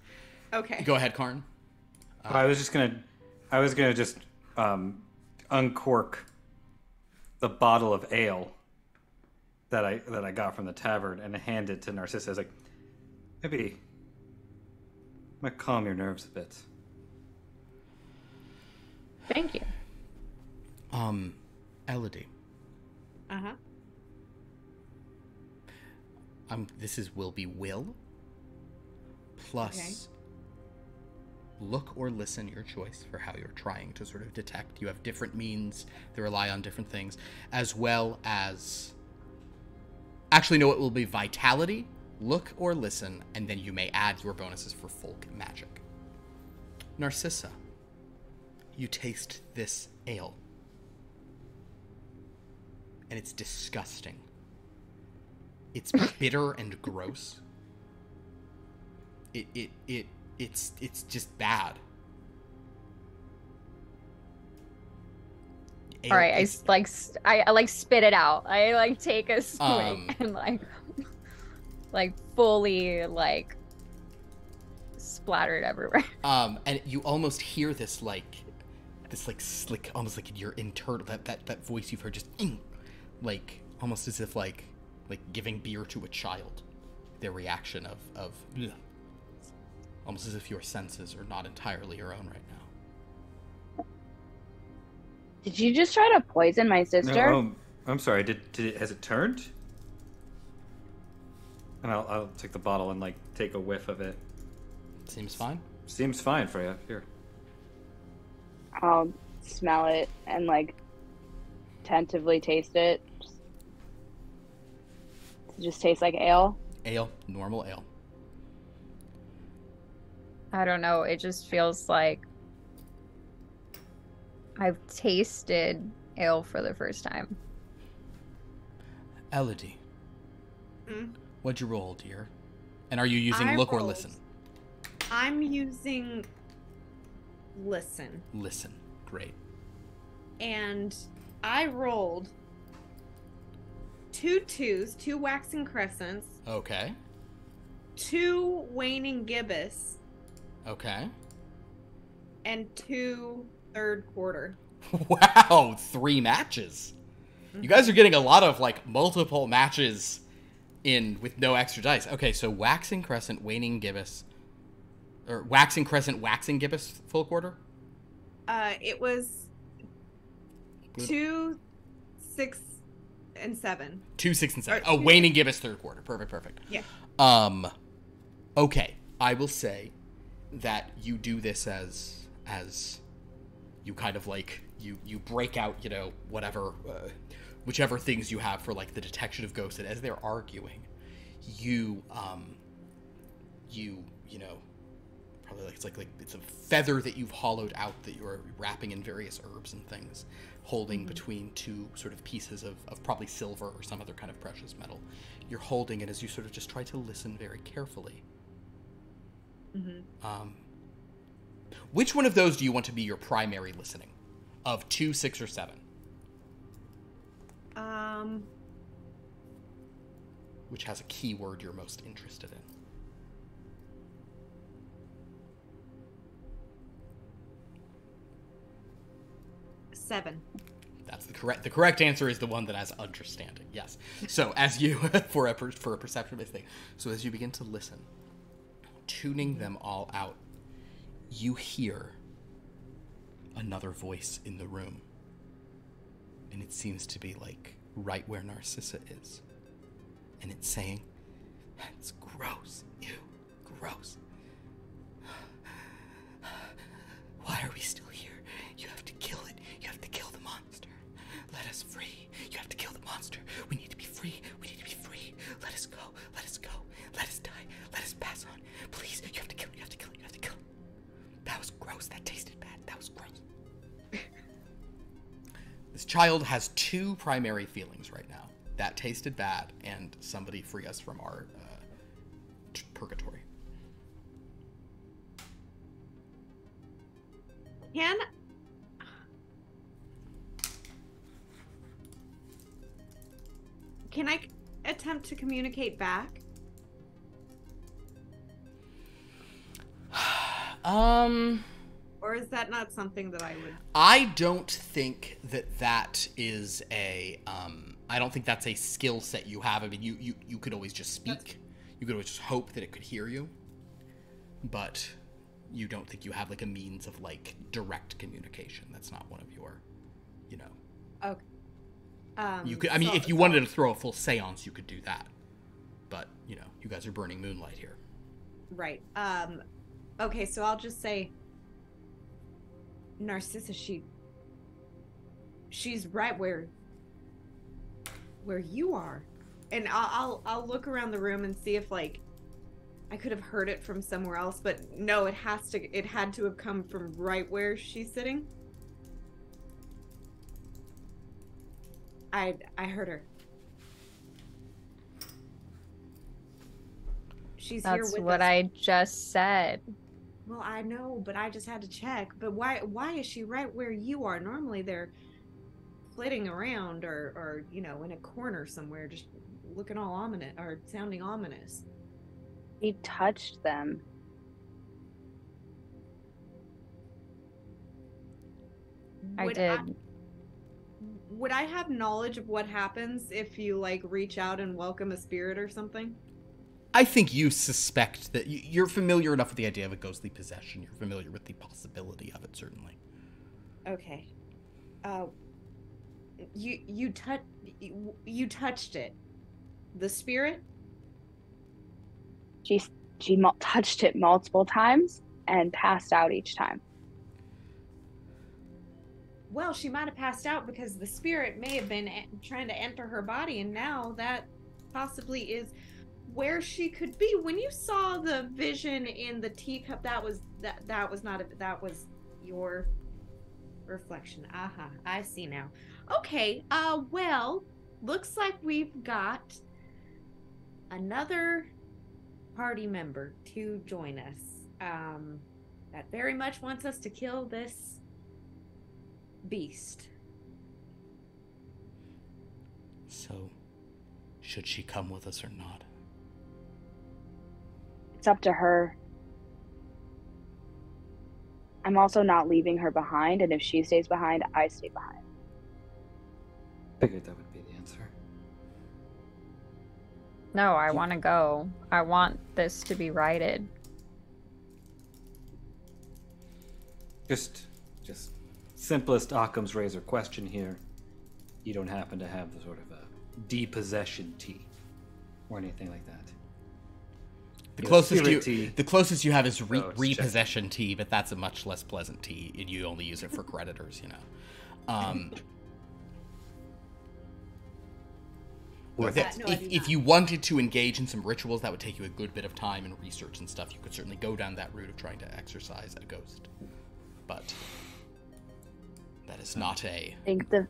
Okay. Go ahead, Karn. I was gonna just uncork the bottle of ale that I got from the tavern and hand it to Narcissa. I was like, maybe might calm your nerves a bit. Thank you. Elodie. Uh-huh. This will be will plus look or listen, your choice for how you're trying to sort of detect. You have different means that rely on different things, as well as... Actually, no, it will be vitality, look or listen, and then you may add your bonuses for folk magic. Narcissa, you taste this ale. And it's disgusting. It's bitter and gross. It's just bad. All right, I spit it out. I like take a swig and like fully like splattered everywhere. And you almost hear this slick, almost like in your internal that voice you've heard, just like almost as if like giving beer to a child. Their reaction of bleh. Almost as if your senses are not entirely your own right now. Did you just try to poison my sister? No, I'm sorry. Has it turned? And I'll take the bottle and like take a whiff of it. Seems fine. Seems fine for you. Here. I'll smell it and like tentatively taste it. Just tastes like ale. Ale, normal ale. I don't know. It just feels like I've tasted ale for the first time. Elodie, Mm? what'd you roll, dear? And are you using I look or rolled. listen? I'm using listen. Listen. Great. And I rolled 2 2s, 2 waxing crescents, Okay. 2 waning gibbous, Okay. and 2 third quarter. Wow, 3 matches. You guys are getting a lot of like multiple matches in with no extra dice. Okay, so waxing crescent, waning gibbous, or waxing crescent, waxing gibbous, full quarter. It was 2, 6, and 7. 2, 6, and 7. Or Oh, two- waning gibbous, third quarter. Perfect. Yeah. Okay, I will say that you do this as you kind of like you break out, you know, whatever whichever things you have for like the detection of ghosts, and as they're arguing, you know, probably like it's a feather that you've hollowed out that you're wrapping in various herbs and things, holding between 2 sort of pieces of probably silver or some other kind of precious metal. You're holding it as you sort of just try to listen very carefully. Which one of those do you want to be your primary listening? Of 2, 6, or 7? Which has a keyword you're most interested in? Seven. That's the correct answer is the one that has understanding. Yes. So as you for a perception based thing. So as you begin to listen, tuning them all out, you hear another voice in the room. And it seems to be like right where Narcissa is. And it's saying, "It's gross. Ew. Gross. Why are we still here? You have to kill it. You have to kill the monster. Let us free. You have to kill the monster. We need to be free. We need to be free. Let us go. Let us go. Let us die. Let us pass on. Please. You have to kill it. You have to kill it. You have to kill it." That was gross. That tasted bad. That was gross. This child has 2 primary feelings right now. That tasted bad, and somebody free us from our purgatory. Can I attempt to communicate back? Or is that not something that I would... I don't think that is a I don't think that's a skill set you have. I mean, you could always just speak. You could always just hope that it could hear you. But you don't think you have like a means of like direct communication. That's not one of your, you know. Okay. You could, I mean, if you wanted to throw a full seance, you could do that. But, you know, you guys are burning moonlight here. Right. Okay, so I'll just say, Narcissa, she's right where you are. And I'll look around the room and see if like I could have heard it from somewhere else, but no, it had to have come from right where she's sitting. I heard her. She's here with us. That's what I just said. Well, I know, but I just had to check. But why is she right where you are? Normally they're flitting around or you know, in a corner somewhere, just looking all ominous or sounding ominous. He touched them. I did. Would I have knowledge of what happens if you like reach out and welcome a spirit or something? I think you suspect that you're familiar enough with the idea of a ghostly possession. You're familiar with the possibility of it, certainly. Okay. You touched it. The spirit? She touched it multiple times and passed out each time. Well, she might have passed out because the spirit may have been trying to enter her body, and now that possibly is where she could be. When you saw the vision in the teacup, that was your reflection. Aha, I see now. Okay, well, looks like we've got another party member to join us. That very much wants us to kill this beast. So, should she come with us or not? It's up to her. I'm also not leaving her behind, and if she stays behind, I stay behind. Figured that would be the answer. No, I want to go. I want this to be righted. Just simplest Occam's razor question here. You don't happen to have the sort of a depossession tea or anything like that? The You closest you have is Oh, it's repossession tea, but that's a much less pleasant tea, and you only use it for creditors, you know. Or that, No, I do if not. you wanted to engage in some rituals, that would take you a good bit of time and research and stuff. You could certainly go down that route of trying to exorcise a ghost, but that is not a. I think the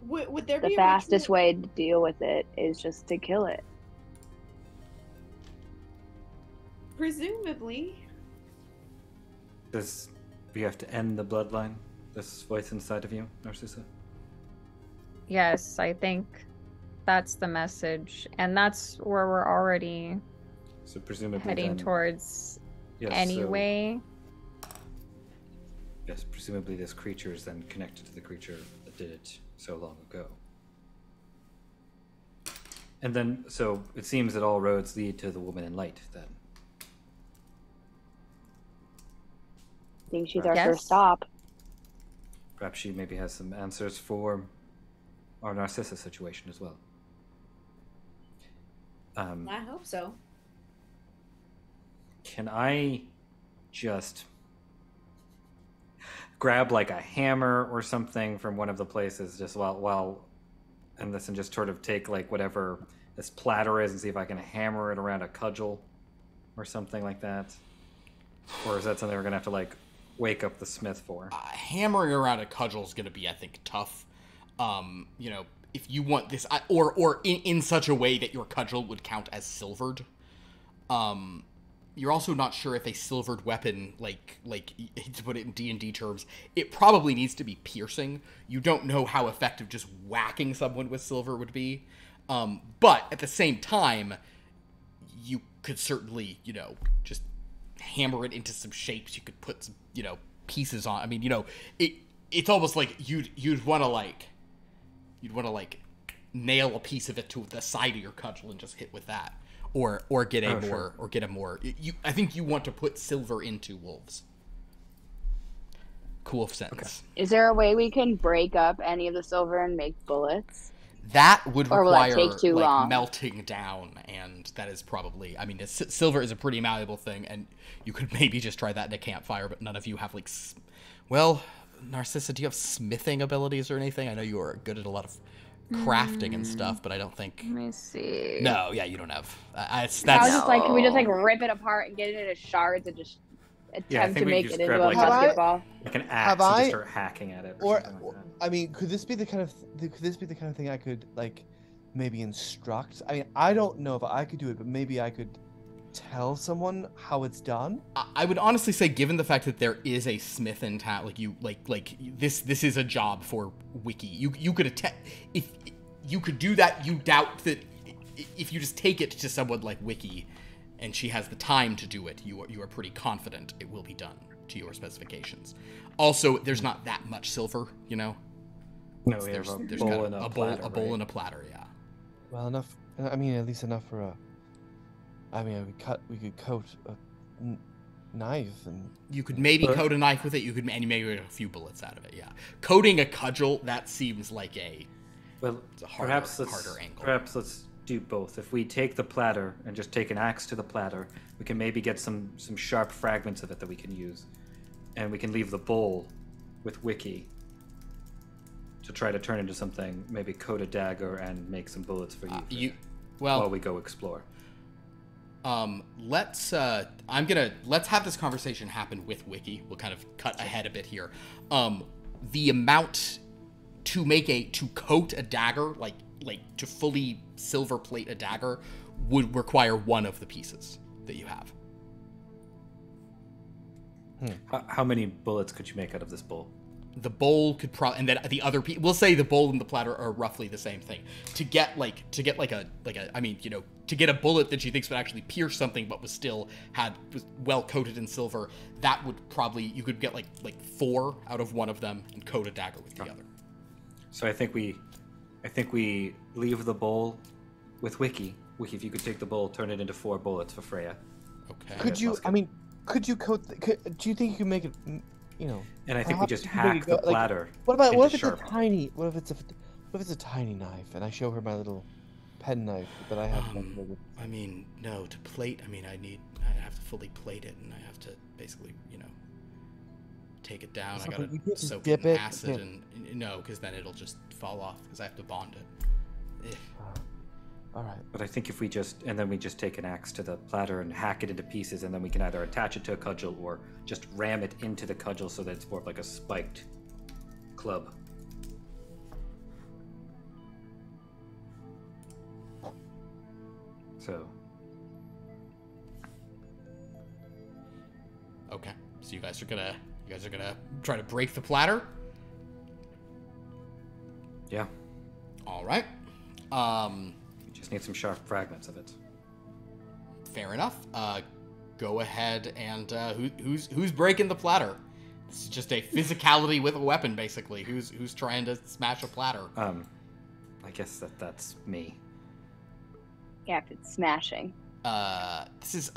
Would there be a fastest ritual? way to deal with it is just to kill it. Presumably. Does we have to end the bloodline? This voice inside of you, Narcissa? Yes, I think that's the message. And that's where we're already So presumably heading then, towards yes, anyway. Yes, presumably this creature is then connected to the creature that did it so long ago. And then, so it seems that all roads lead to the woman in light, then. I think she's our Yes. first stop. Perhaps she maybe has some answers for our Narcissa situation as well. I hope so. Can I just grab like a hammer or something from one of the places just while and listen, just sort of take like whatever this platter is and see if I can hammer it around a cudgel or something like that? Or is that something we're gonna have to like wake up the smith for? Hammering around a cudgel is going to be, I think, tough. You know, if you want this, or in such a way that your cudgel would count as silvered. You're also not sure if a silvered weapon, like to put it in D&D terms, it probably needs to be piercing. You don't know how effective just whacking someone with silver would be. But at the same time, you could certainly, you know, just hammer it into some shapes. You could put some, you know, pieces on. I mean, you know, it's almost like you'd want to like nail a piece of it to the side of your cudgel and just hit with that. or get a more. I think you want to put silver into wolves. Cool sense. Okay. Is there a way we can break up any of the silver and make bullets? That would Or will that require take too like long? melting down, and that is probably. I mean, silver is a pretty malleable thing, and you could maybe just try that in a campfire. But none of you have like, well, Narcissa, do you have smithing abilities or anything? I know you are good at a lot of crafting and stuff, but I don't think. Let me see. No, yeah, you don't have. That's Can we just like rip it apart and get it into shards and just attempt to we make just it into grab, a like, basketball? Like an Have axe and I- just start hacking at it. Or, Something like that. I mean, could this be the kind of thing I could like maybe instruct? I mean, I don't know if I could do it, but maybe I could tell someone how it's done. I would honestly say, given the fact that there is a smith in town, this is a job for Wiki. You could attempt if you could do that. You doubt that if you just take it to someone like Wiki, and she has the time to do it, you are pretty confident it will be done to your specifications. Also, there's not that much silver, you know. No, we There's have a kind bowl of and a platter, bowl right? and a platter, yeah. Well, enough. I mean, at least enough for a. I mean, we could coat a knife and. You could maybe coat a knife with it. You could maybe get a few bullets out of it. Yeah, coating a cudgel, that seems like Well, it's a harder, harder angle. Perhaps let's do both. If we take the platter and just take an axe to the platter, we can maybe get some sharp fragments of it that we can use, and we can leave the bowl with Wiki to try to turn into something. Maybe coat a dagger and make some bullets for you. While we go explore. Let's have this conversation happen with Wiki. We'll kind of cut ahead a bit here. The amount to coat a dagger, like to fully silver plate a dagger, would require one of the pieces that you have. How many bullets could you make out of this bowl? The bowl could probably, and then the other we'll say the bowl and the platter are roughly the same thing. To get a bullet that she thinks would actually pierce something but was well coated in silver, that would probably, you could get like 4 out of one of them and coat a dagger with the other. So I think we leave the bowl with Wiki. Wiki, if you could take the bowl, turn it into 4 bullets for Freya. Okay. Could you? I mean, could you coat? Do you think you can make it? You know. And I think we perhaps just you can make hack it the go- like, platter. What if into it's sharp. a tiny? What if it's a tiny knife, and I show her my little pen knife that I have. I mean, no, to plate, I have to fully plate it, and I have to basically, take it down. So, I but gotta you can't just soak dip it in it, acid, you and no, because then it'll just fall off, because I have to bond it. All right. But I think if we just take an axe to the platter and hack it into pieces, and then we can either attach it to a cudgel or just ram it into the cudgel so that it's more of like a spiked club. So, Okay, so you guys are gonna try to break the platter. yeah, All right. we just need some sharp fragments of it. Fair enough. Go ahead and who's breaking the platter? This is just a physicality with a weapon, basically. Who's trying to smash a platter? I guess that's me. Yeah, if it's smashing. This is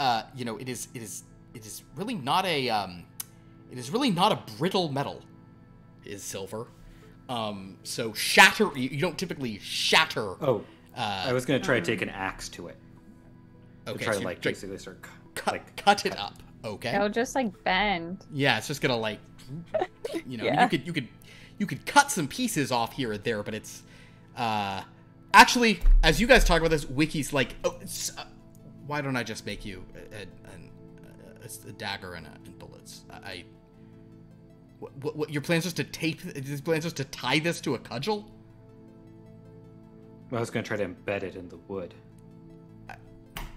it is really not a brittle metal. Is silver. So shatter. You don't typically shatter. Oh, I was gonna try to take an axe to it. Okay. Try so to you basically start cut it up. Okay. It'll just bend. Yeah, it's just gonna Yeah. you could cut some pieces off here and there, but it's actually, as you guys talk about this, Wiki's like, why don't I just make you a dagger and bullets? What your plan's just to just to tie this to a cudgel? Well, I was gonna try to embed it in the wood.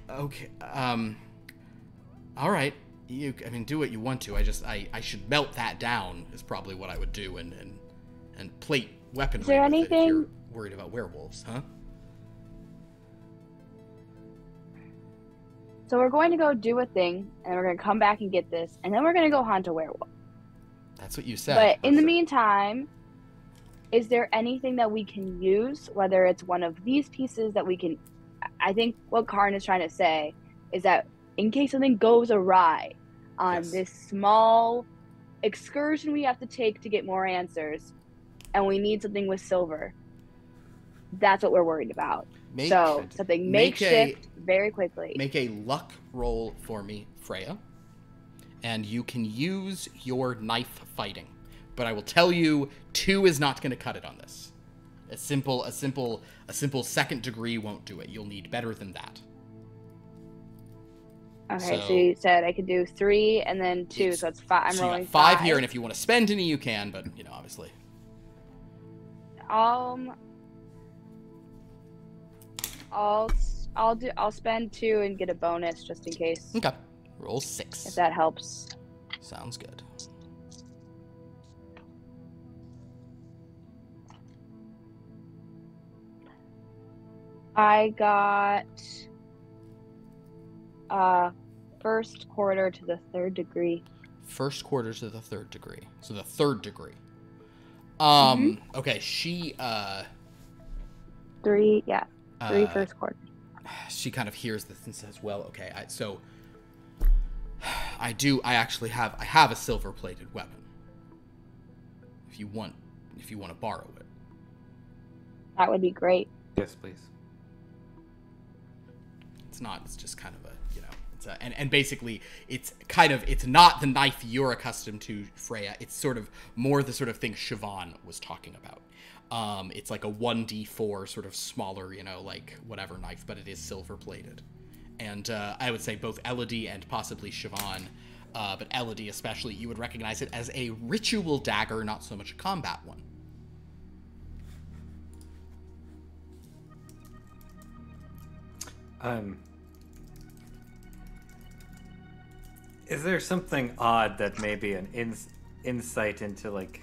Okay. All right. Do what you want to. I should melt that down is probably what I would do, and plate weaponry. Is there with it if anything- you're worried about werewolves, huh? So we're going to go do a thing, and we're going to come back and get this, and then we're going to go hunt a werewolf. That's what you said. But in the meantime, is there anything that we can use, whether it's one of these pieces that we can I think what Karn is trying to say is that in case something goes awry on Yes. this small excursion we have to take to get more answers, and we need something with silver, that's what we're worried about. So something makeshift very quickly. Make a luck roll for me, Freya. And you can use your knife fighting. But I will tell you, 2 is not going to cut it on this. A simple second degree won't do it. You'll need better than that. Okay, so you said I could do 3 and then 2, so it's 5. I'm rolling 5 here, and if you want to spend any, you can, but, obviously. I'll spend 2 and get a bonus just in case. Okay. Roll 6. If that helps. Sounds good. I got first quarter to the 3rd degree. First quarter to the 3rd degree. So the 3rd degree. Okay, she 3 first quarter. She kind of hears this and says, "Well, okay, I actually have a silver-plated weapon. If you want to borrow it." That would be great. Yes, please. It's just kind of and basically it's not the knife you're accustomed to, Freya. It's sort of more the sort of thing Siobhan was talking about. It's like a 1d4 sort of smaller, like whatever knife, but it is silver plated. And I would say both Elodie and possibly Siobhan, but Elodie especially, you would recognize it as a ritual dagger, not so much a combat one. Is there something odd that maybe an insight into, like...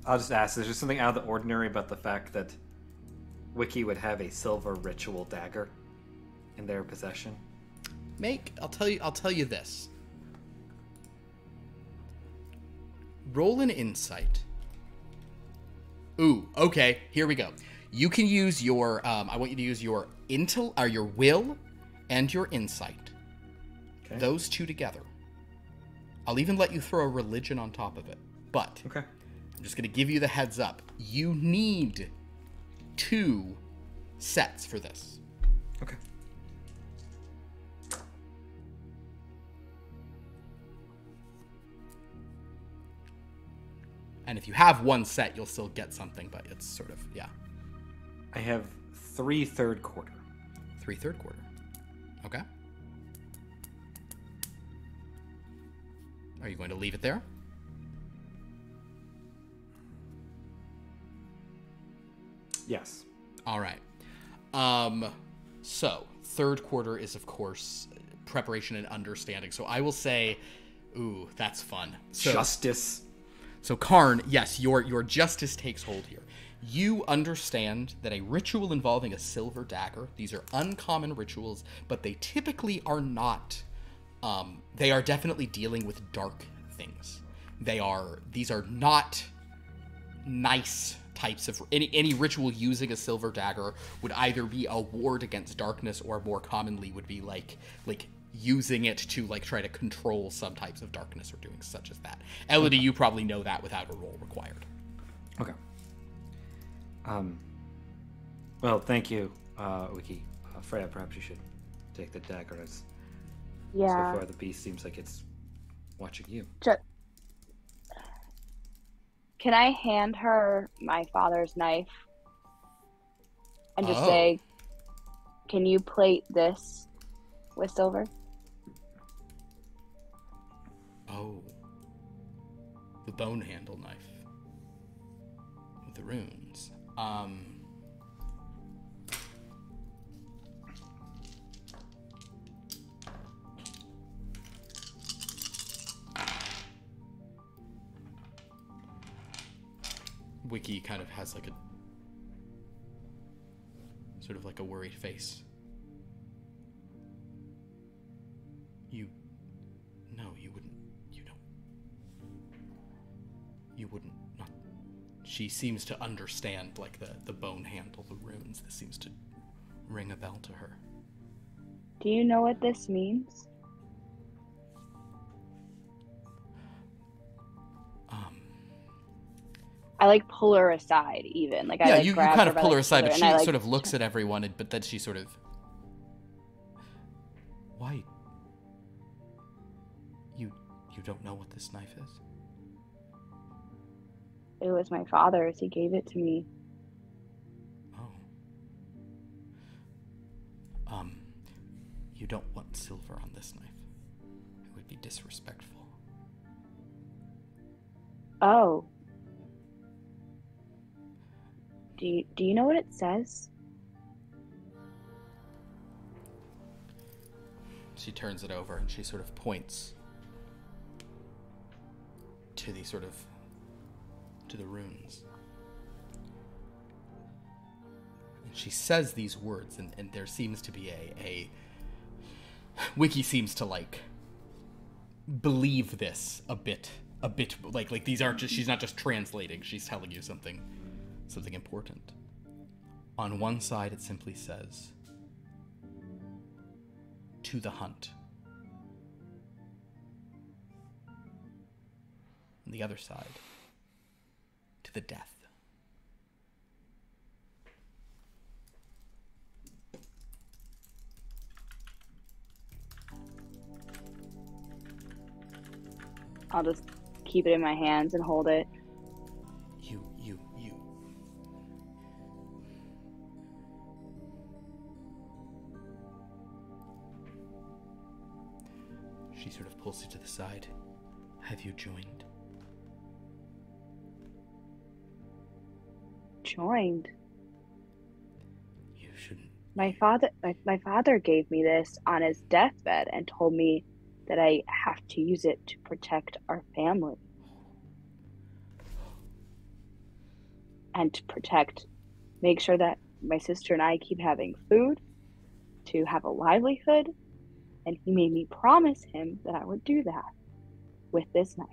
I'll just ask, is there something out of the ordinary about the fact that Wiki would have a silver ritual dagger in their possession? I'll tell you this. Roll an insight. Ooh, okay, here we go. You can use your, I want you to use your your will and your insight. Okay. Those 2 together. I'll even let you throw a religion on top of it. But Okay. I'm just going to give you the heads up. You need 2 sets for this. Okay. And if you have 1 set, you'll still get something, but it's sort of, yeah. I have 3 third quarter. 3 third quarter. Okay. Are you going to leave it there? Yes. All right. So third quarter is, of course, preparation and understanding. So I will say, ooh, that's fun. So, Justice. So Karn, yes, your justice takes hold here. You understand that a ritual involving a silver dagger, these are uncommon rituals, but they typically are not, they are definitely dealing with dark things. These are not nice types of, any ritual using a silver dagger would either be a ward against darkness or more commonly would be like using it to try to control some types of darkness or doing such as that. Elodie, you probably know that without a roll required. Okay. Well, thank you, Wiki. Freya, perhaps you should take the dagger, as so far the beast seems like it's watching you. Can I hand her my father's knife and just say, can you plate this with silver? Oh. The bone handle knife. With the runes. Wiki kind of has a sort of a worried face. You wouldn't, not. She seems to understand the bone handle, the runes. This seems to ring a bell to her. Do you know what this means? I like pull her aside, even like yeah, I like you grab kind her of by pull the her aside, but shoulder, she and I, like, sort of looks at everyone, but then she sort of, why? You don't know what this knife is? It was my father's. He gave it to me. Oh. You don't want silver on this knife. It would be disrespectful. Oh. Do you know what it says? She turns it over and she sort of points to the runes. And she says these words, and there seems to be a Wiki seems to like believe this a bit like these aren't just, she's not just translating, she's telling you something important. On one side it simply says, "To the hunt." On the other side, "To the death." I'll just keep it in my hands and hold it. You. She sort of pulls you to the side. Have you joined? Joined? You shouldn't. My father gave me this on his deathbed and told me that I have to use it to protect our family. And to make sure that my sister and I keep having food, to have a livelihood, and he made me promise him that I would do that with this knife.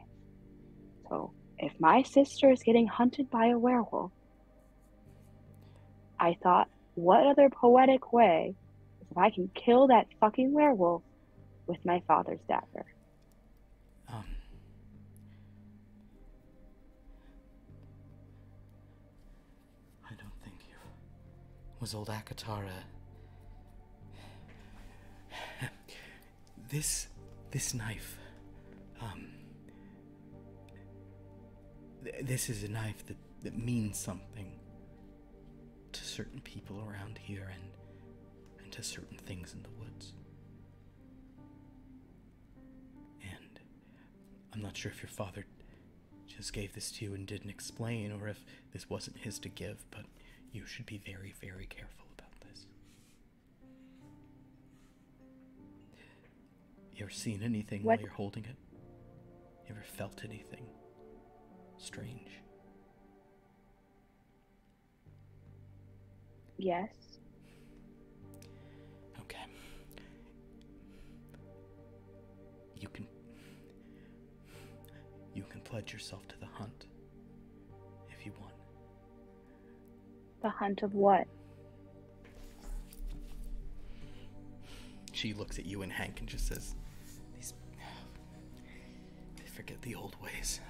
So if my sister is getting hunted by a werewolf, I thought, what other poetic way is if I can kill that fucking werewolf with my father's dagger? I don't think you. Was old Akatara. This knife. This is a knife that means something to certain people around here and to certain things in the woods. And I'm not sure if your father just gave this to you and didn't explain, or if this wasn't his to give, but you should be very, very careful about this. You ever seen anything while you're holding it? You ever felt anything strange? Yes. Okay. You can pledge yourself to the hunt if you want. The hunt of what? She looks at you and Hank and just says, they forget the old ways.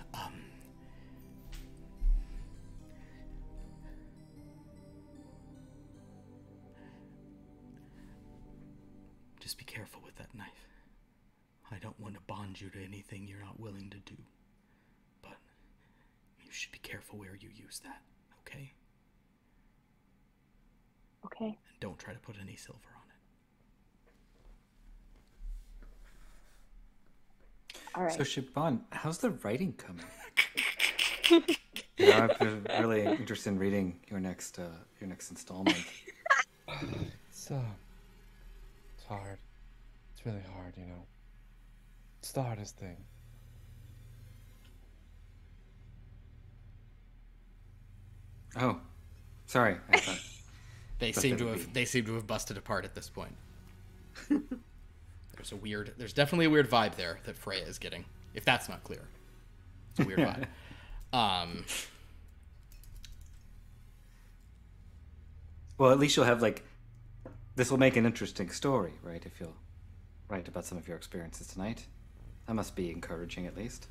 Just be careful with that knife. I don't want to bond you to anything you're not willing to do. But you should be careful where you use that, okay? Okay. And don't try to put any silver on it. All right. So Siobhan, how's the writing coming? I've been really interested in reading your next installment. It's hard. It's really hard, you know. It's the hardest thing. Oh, sorry. I thought They seem to have busted apart at this point. There's definitely a weird vibe there that Freya is getting. If that's not clear, it's a weird vibe. Well, at least you'll have like this will make an interesting story, right? If you'll write about some of your experiences tonight. That must be encouraging, at least.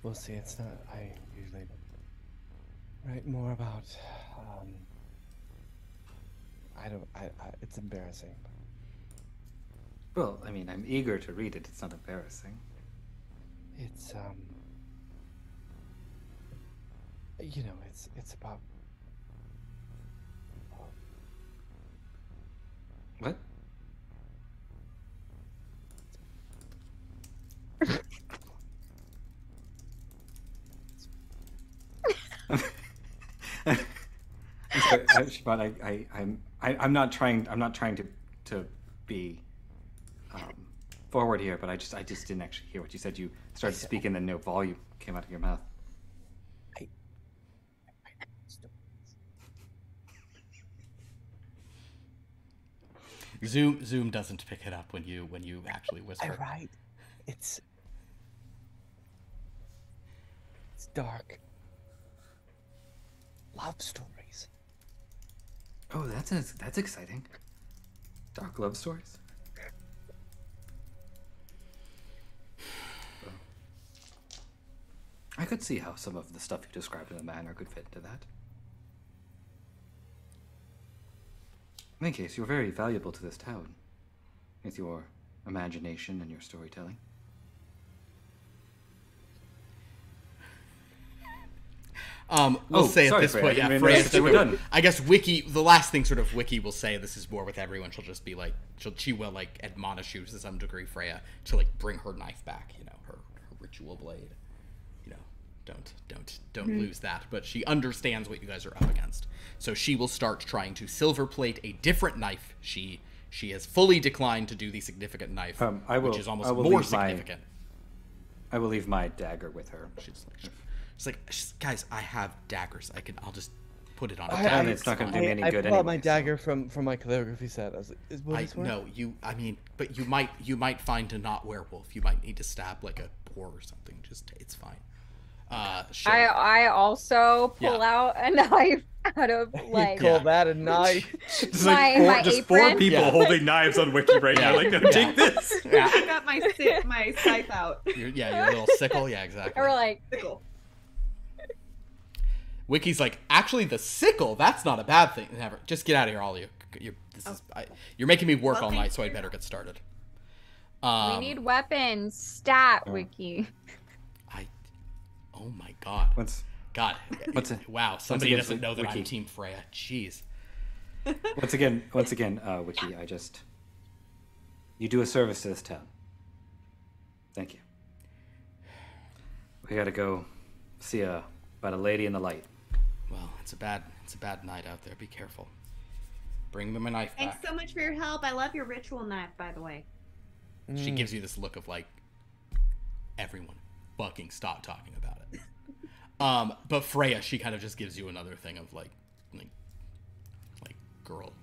We'll see. It's not. I usually write more about. I don't. It's embarrassing. Well, I mean, I'm eager to read it. It's not embarrassing. It's You know, it's about. What? I'm sorry, Siobhan, I'm not trying to be forward here, but I just didn't actually hear what you said. You started speaking, then no volume came out of your mouth. Zoom doesn't pick it up when you actually whisper. Right. It's dark. Love stories. Oh, that's exciting. Dark love stories. I could see how some of the stuff you described in the manor could fit into that. In any case, you're very valuable to this town with your imagination and your storytelling. We'll say at this point, yeah, Freya, we're done. I guess Wiki, the last thing sort of Wiki will say, this is more with everyone, she'll just be like, she will like admonish you to some degree, Freya, to like bring her knife back, you know, her ritual blade. You know, don't lose that. But she understands what you guys are up against. So she will start trying to silver plate a different knife. She has fully declined to do the significant knife, which is almost more significant. I will leave my dagger with her. She's like, guys, I have daggers. I'll just put it on. It's not going to do me any good. I pulled out my dagger from my calligraphy set. I was like, no, but you might find a not werewolf. You might need to stab like a boar or something. Just it's fine. I also pull out a knife out of like. Call that a knife? my four apron. people holding knives on Wiki right now. Like, no, take this. I got my scythe out. Your little sickle. Yeah, exactly. And we're like, Sickle. Wiki's like, actually, the sickle, that's not a bad thing. Never. Just get out of here, all of you. You're making me work all night, so I'd better get started. we need weapons. Stat, Wiki. Oh my God. What's wow, somebody doesn't know that I'm Team Freya. Jeez. Once again, Wiki, you do a service to this town. Thank you. We gotta go see about a lady in the light. Well, it's a bad night out there. Be careful. Bring me my knife back. Thanks so much for your help. I love your ritual knife, by the way. She gives you this look of like, everyone fucking stop talking about it. But Freya, she kind of just gives you another thing of like girl.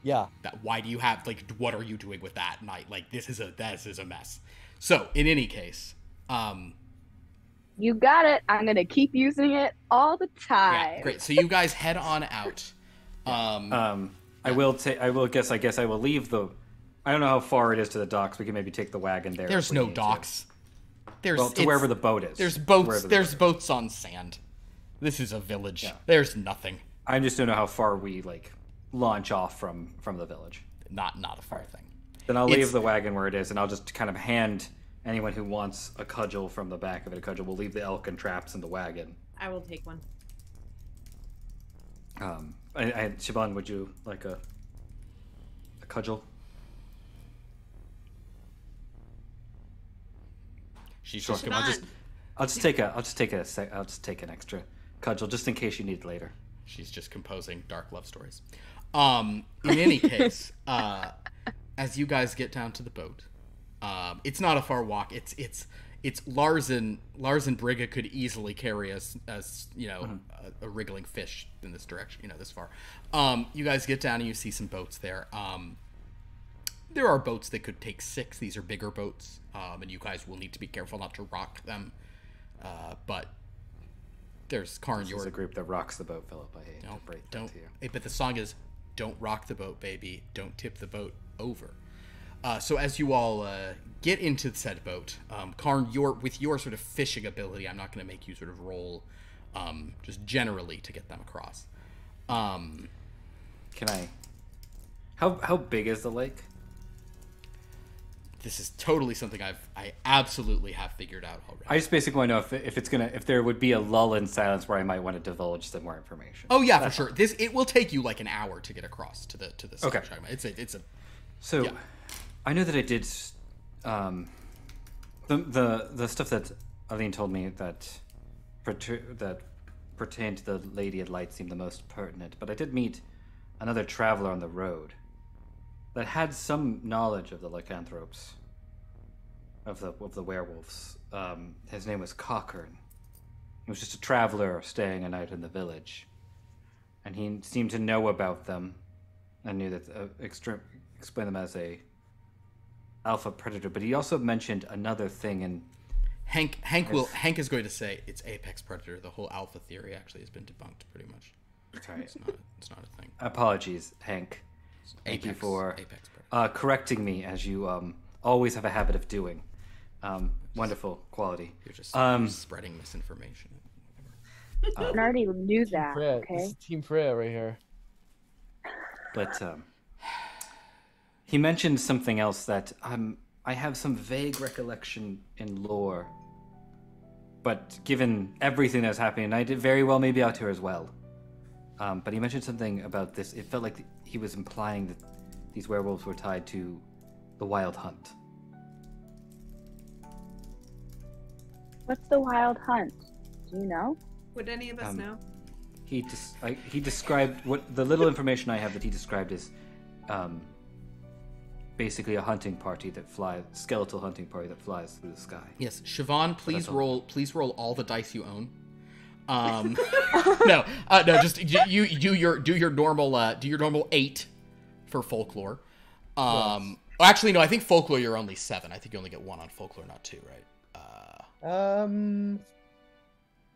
Yeah. Why do you have what are you doing with that knife? Like this is a mess. So in any case, You got it. I'm gonna keep using it all the time. yeah, great. So you guys head on out. I guess I will leave the. I don't know how far it is to the docks. We can maybe take the wagon there. There's no docks. To wherever the boat is. There's boats. There's boats on sand. This is a village. Yeah. There's nothing. I just don't know how far we launch off from the village. Not a far thing. Then I'll leave the wagon where it is, and I'll just kind of hand anyone who wants a cudgel from the back of it a cudgel. We'll leave the elk and traps in the wagon. I will take one. Siobhan, would you like a cudgel? She's Sure. just I'll just take an extra cudgel just in case you need it later. She's just composing dark love stories. In any case, as you guys get down to the boat, it's not a far walk. It's Lars and Brigga could easily carry us as a wriggling fish in this direction, this far. You guys get down and you see some boats there. There are boats that could take 6. These are bigger boats, and you guys will need to be careful not to rock them. But there's Karn. This is a group that rocks the boat, Philip. I hate to break that to you. But the song is "Don't rock the boat, baby. Don't tip the boat over." So as you all get into said boat, Karn, with your sort of fishing ability, I'm not going to make you sort of roll just generally to get them across. Can I? How big is the lake? This is totally something I absolutely have figured out already. I just basically want to know if there would be a lull in silence where I might want to divulge some more information. Oh yeah, for sure. It will take you like an hour to get across to the Okay. It's a So, yeah. I know that I did the stuff that Aline told me that pertained to the Lady of Light seemed the most pertinent, but I did meet another traveler on the road that had some knowledge of the lycanthropes, of the werewolves. His name was Cochran. He was just a traveler staying a night in the village, and he seemed to know about them and knew that explain them as a alpha predator. But he also mentioned another thing, and Hank is going to say it's apex predator. The whole alpha theory actually has been debunked pretty much. Sorry. It's not a thing. Apologies, Hank. Thank you for apex predator. correcting me, as you always have a habit of doing. Wonderful quality. You're just spreading misinformation. I already knew that. Freya. Okay. This is Team Freya right here. But he mentioned something else that I have some vague recollection in lore. But given everything that's happening, I did very well maybe out here as well. But he mentioned something about this. It felt like he was implying that these werewolves were tied to the Wild Hunt. What's the Wild Hunt? Do you know? Would any of us know? He described what the little information I have that he described as basically a hunting party that skeletal hunting party that flies through the sky. Yes, Siobhan, please roll all the dice you own. No, just you do your normal 8 for folklore. Actually, no, I think folklore you're only 7. I think you only get 1 on folklore, not 2, right?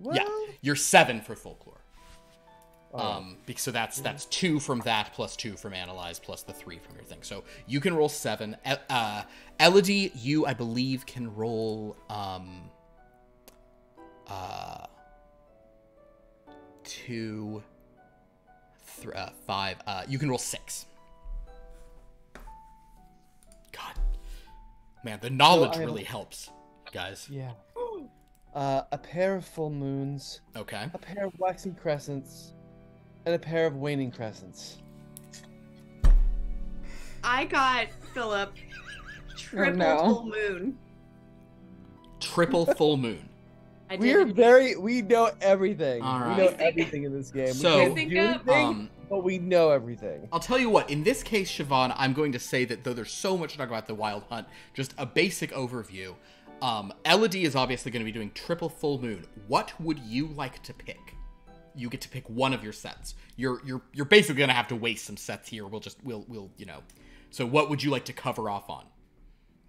Well, Yeah, you're 7 for folklore. So that's 2 from that plus 2 from analyze plus the 3 from your thing. So you can roll 7. Elodie, you I believe can roll 2, 3, 5. You can roll 6. God, man, the knowledge really helps, guys. yeah. A pair of full moons, Okay. a pair of waxing crescents, and a pair of waning crescents. I got Philip triple no. full moon. Triple full moon. I We did. know everything. All We right. know everything in this game. So- we I can't think do anything, but we know everything. I'll tell you what, in this case, Siobhan, I'm going to say that though there's so much to talk about the Wild Hunt, just a basic overview. Elodie is obviously going to be doing triple full moon. What would you like to pick? You get to pick one of your sets. You're basically going to have to waste some sets here. We'll you know. So what would you like to cover off on?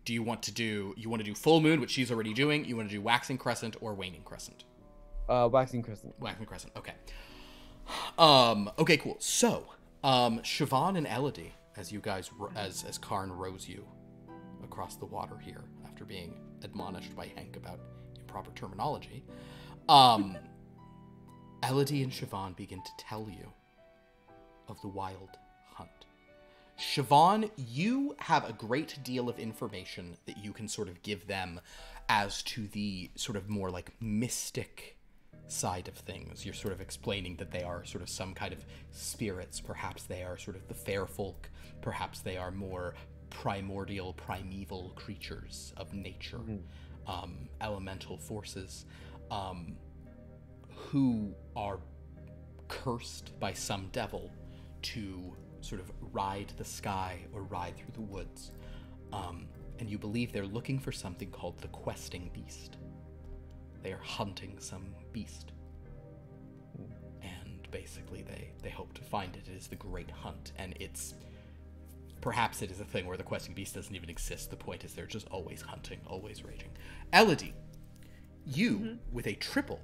Do you want to do full moon, which she's already doing? You want to do waxing crescent or waning crescent? Waxing crescent. Waxing crescent. Okay. Okay, cool. So, Siobhan and Elodie, as you guys, as Karn rows you across the water here after being admonished by Hank about improper terminology, Elodie and Siobhan begin to tell you of the Wild Hunt. Siobhan, you have a great deal of information that you can sort of give them as to the sort of more like mystic side of things. You're sort of explaining that they are sort of some kind of spirits. Perhaps they are sort of the fair folk. Perhaps they are more primordial, primeval creatures of nature, elemental forces, who are cursed by some devil to sort of ride the sky or ride through the woods. And you believe they're looking for something called the questing beast. They are hunting some beast. And basically they hope to find it. It is the Great Hunt, and perhaps it is a thing where the questing beast doesn't even exist. The point is they're just always hunting, always raging. Elodie, you, with a triple,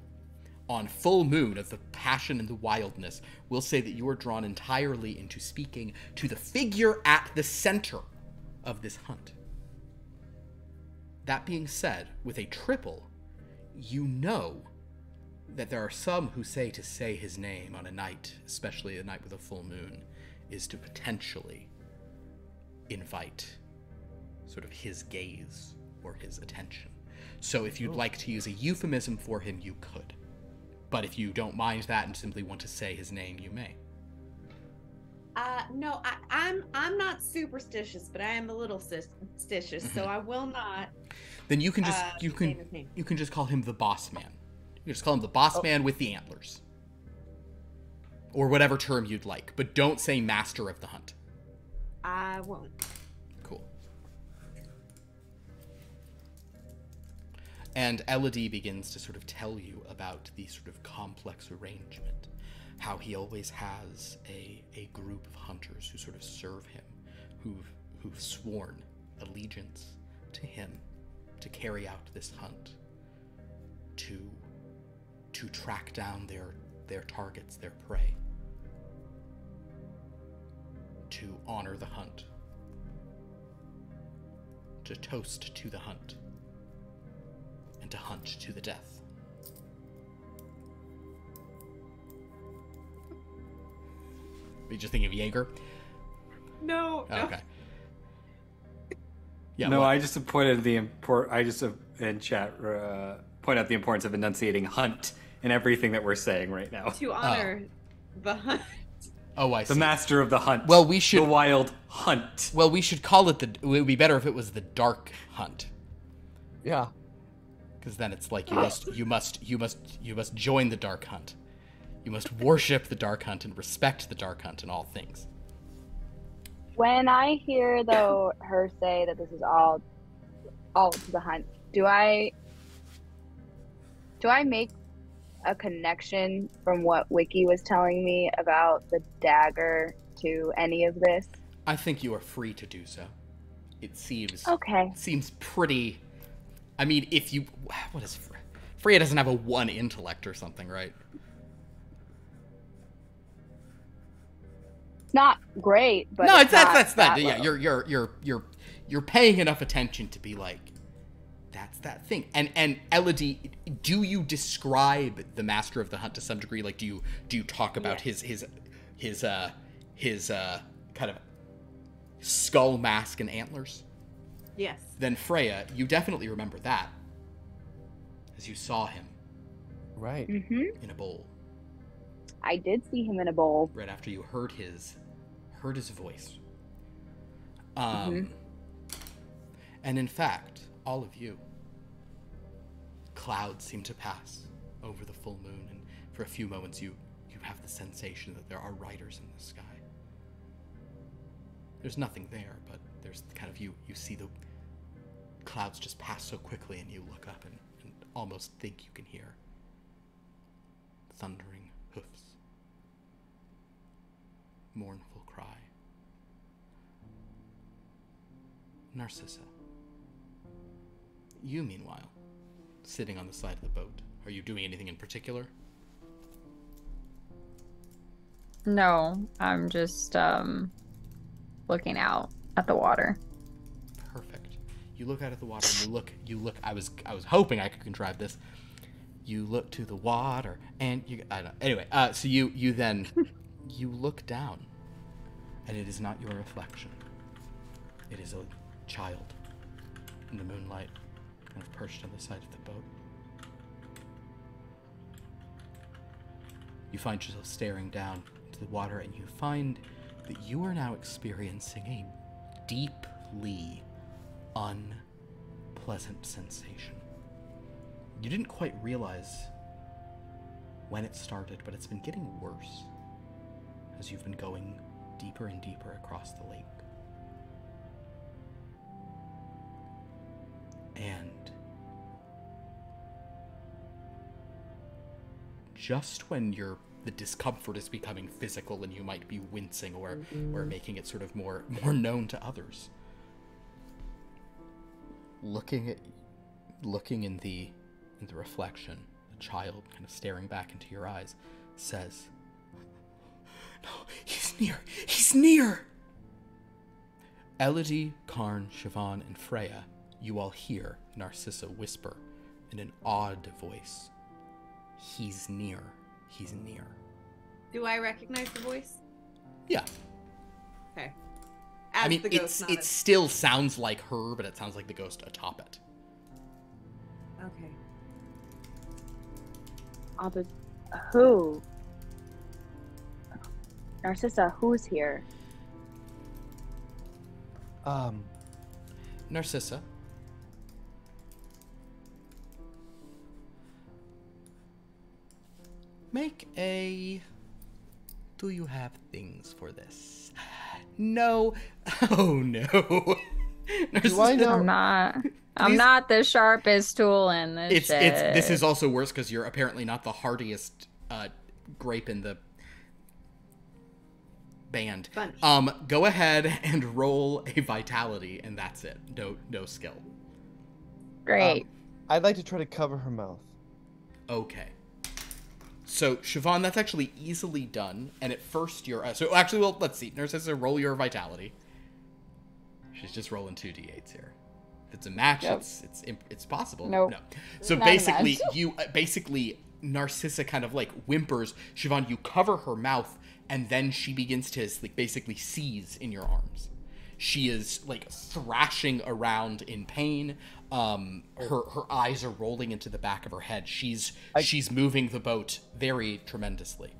on full moon of the passion and the wildness, will say that you are drawn entirely into speaking to the figure at the center of this hunt. That being said, with a triple, you know that there are some who say to say his name on a night, especially a night with a full moon, is to potentially invite sort of his gaze or his attention. So if you'd like to use a euphemism for him, you could. But if you don't mind that and simply want to say his name, you may. No, I'm not superstitious, but I am a little superstitious, so I will not. Then you can just you can just call him the boss man. You just call him the boss man with the antlers, or whatever term you'd like. But don't say master of the hunt. I won't. Cool. And Elodie begins to sort of tell you about the sort of complex arrangement, how he always has a group of hunters who sort of serve him, who've sworn allegiance to him to carry out this hunt, to track down their targets, their prey, to honor the hunt, to toast to the hunt, and to hunt to the death. Were you just thinking of Jaeger? No. Okay. Yeah. No, what? I just pointed the in chat point out the importance of enunciating hunt in everything that we're saying right now. To honor the hunt. Oh, I see. The master of the hunt. Well, we should. The wild hunt. Well, we should call it it would be better if it was the dark hunt. Yeah. Because then it's like you must join the dark hunt. You must worship the dark hunt and respect the dark hunt in all things. When I hear though her say that this is all to the hunt, do I make a connection from what Wiki was telling me about the dagger to any of this? I think you are free to do so. It seems okay. It seems pretty. I mean, if you what is Freya doesn't have a 1 intellect or something, right? It's not great, but no, it's that's that yeah. low. You're paying enough attention to be like, that's that thing. And Elodie, do you describe the master of the hunt to some degree? Like, do you talk about his kind of skull mask and antlers? Yes. Then Freya, you definitely remember that, as you saw him Right. Mm-hmm. in a bowl I did see him in a bowl. right after you heard his voice. Mhm. And in fact, all of you, clouds seem to pass over the full moon, and for a few moments you have the sensation that there are riders in the sky. There's nothing there, but there's kind of you see the clouds just pass so quickly, and you look up and almost think you can hear thundering hoofs, mournful cry. Narcissa, you meanwhile, sitting on the side of the boat, are you doing anything in particular? No, I'm just looking out at the water. Perfect. You look out at the water and you look I was hoping I could contrive this. You look to the water and I don't know. Anyway, so you then you look down, and it is not your reflection. It is a child in the moonlight, kind of perched on the side of the boat. You find yourself staring down into the water, and you find that you are now experiencing a deeply unpleasant sensation. You didn't quite realize when it started, but it's been getting worse as you've been going deeper and deeper across the lake. And just when the discomfort is becoming physical and you might be wincing or making it sort of more known to others, looking in the reflection, a child kind of staring back into your eyes, says, "No, he's near! He's near!" Elodie, Karn, Siobhan, and Freya, you all hear Narcissa whisper in an odd voice, "He's near. He's near." Do I recognize the voice? Yeah. Okay. I mean, the ghost it nodded. still sounds like her, but it sounds like the ghost atop it. Okay. Who? Narcissa, who's here? Narcissa. Make a... Do you have things for this? No. Oh, no. Do I know? I'm not the sharpest tool in this shit. This is also worse because you're apparently not the hardiest grape in the band. Bunch. Go ahead and roll a vitality, and that's it. No skill. Great. I'd like to try to cover her mouth. Okay. So, Siobhan, that's actually easily done. And at first, you're... so, actually, well, let's see. Narcissa, roll your vitality. She's just rolling 2d8s here. If it's a match, Yep. it's possible. Nope. No. So, Not a basically, Narcissa kind of, like, whimpers. Siobhan, you cover her mouth, and then she begins to, like, basically seize in your arms. She is, like, thrashing around in pain. Her eyes are rolling into the back of her head. She's moving the boat very tremendously.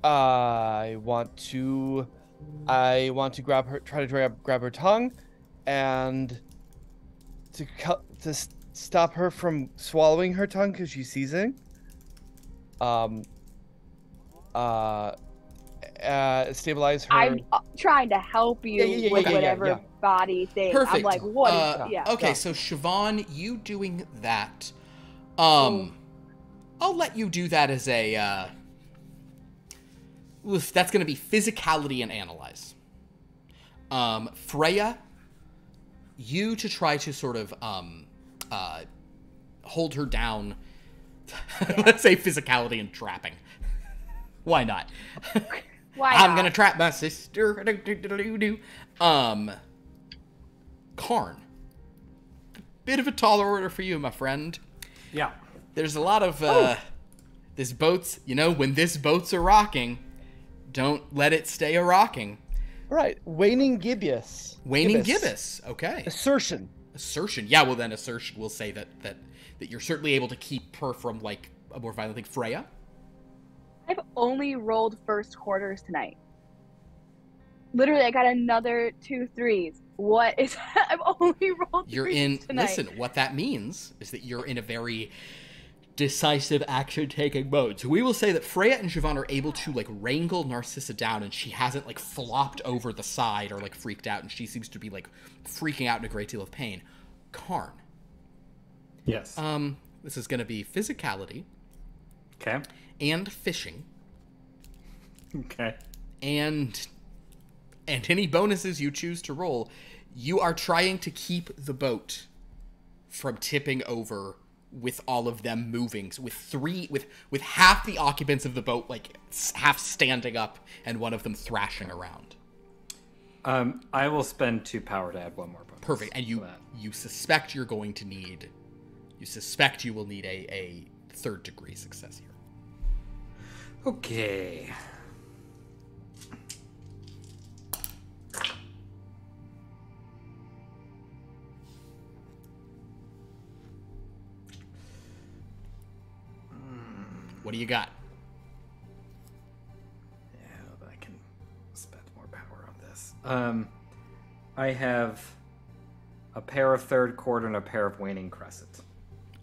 I want to grab her, try to grab her tongue, and to stop her from swallowing her tongue because she's seizing. Stabilize her. I'm trying to help you with whatever body thing. Perfect. I'm like, what is Okay, so Siobhan, you doing that. I'll let you do that as a that's gonna be physicality and analyze. Freya, you to try to sort of hold her down. Let's say physicality and trapping. Why not? Why I'm not? gonna trap my sister. Karn. Bit of a taller order for you, my friend. Yeah. There's a lot of this boat's, when this boat's a rocking, don't let it stay a rocking. Right, waning gibbous. Waning gibbous. Okay. Assertion. Yeah, well then assertion will say that you're certainly able to keep her from like a more violent thing. Freya? I've only rolled first quarters tonight. Literally, I got another 2 3s. What is that? I've only rolled You're 3s in. tonight. Listen, what that means is that you're in a very decisive action-taking mode. So we will say that Freya and Siobhan are able to like wrangle Narcissa down, and she hasn't like flopped over the side or like freaked out, and she seems to be like freaking out in a great deal of pain. Karn. Yes. This is going to be physicality Okay. and fishing Okay. and any bonuses you choose to roll. You are trying to keep the boat from tipping over with all of them moving, so with half the occupants of the boat like half standing up and one of them thrashing around. I will spend 2 power to add 1 more bonus. Perfect. And you for that. suspect you're going to need, you will need a 3rd degree success here. Okay. What do you got? Yeah, but I can spend more power on this. I have a pair of 3rd quarter and a pair of waning crescent.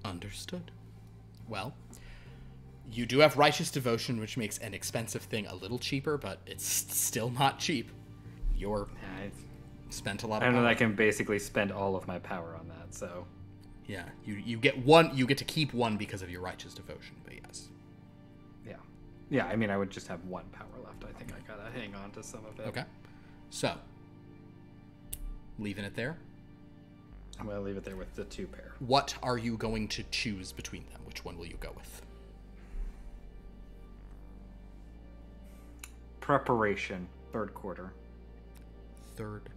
Understood. Well, you do have righteous devotion, which makes an expensive thing a little cheaper, but it's still not cheap. You're Yeah, spent a lot I of know that I power. can basically spend all of my power on that, so... Yeah, you get one. You get to keep 1 because of your righteous devotion. But yes. Yeah. Yeah, I mean, I would just have 1 power left. I think I gotta hang on to some of it. Okay. So, leaving it there. I'm gonna leave it there with the 2 pair. What are you going to choose between them? Which one will you go with? Preparation, third quarter. Third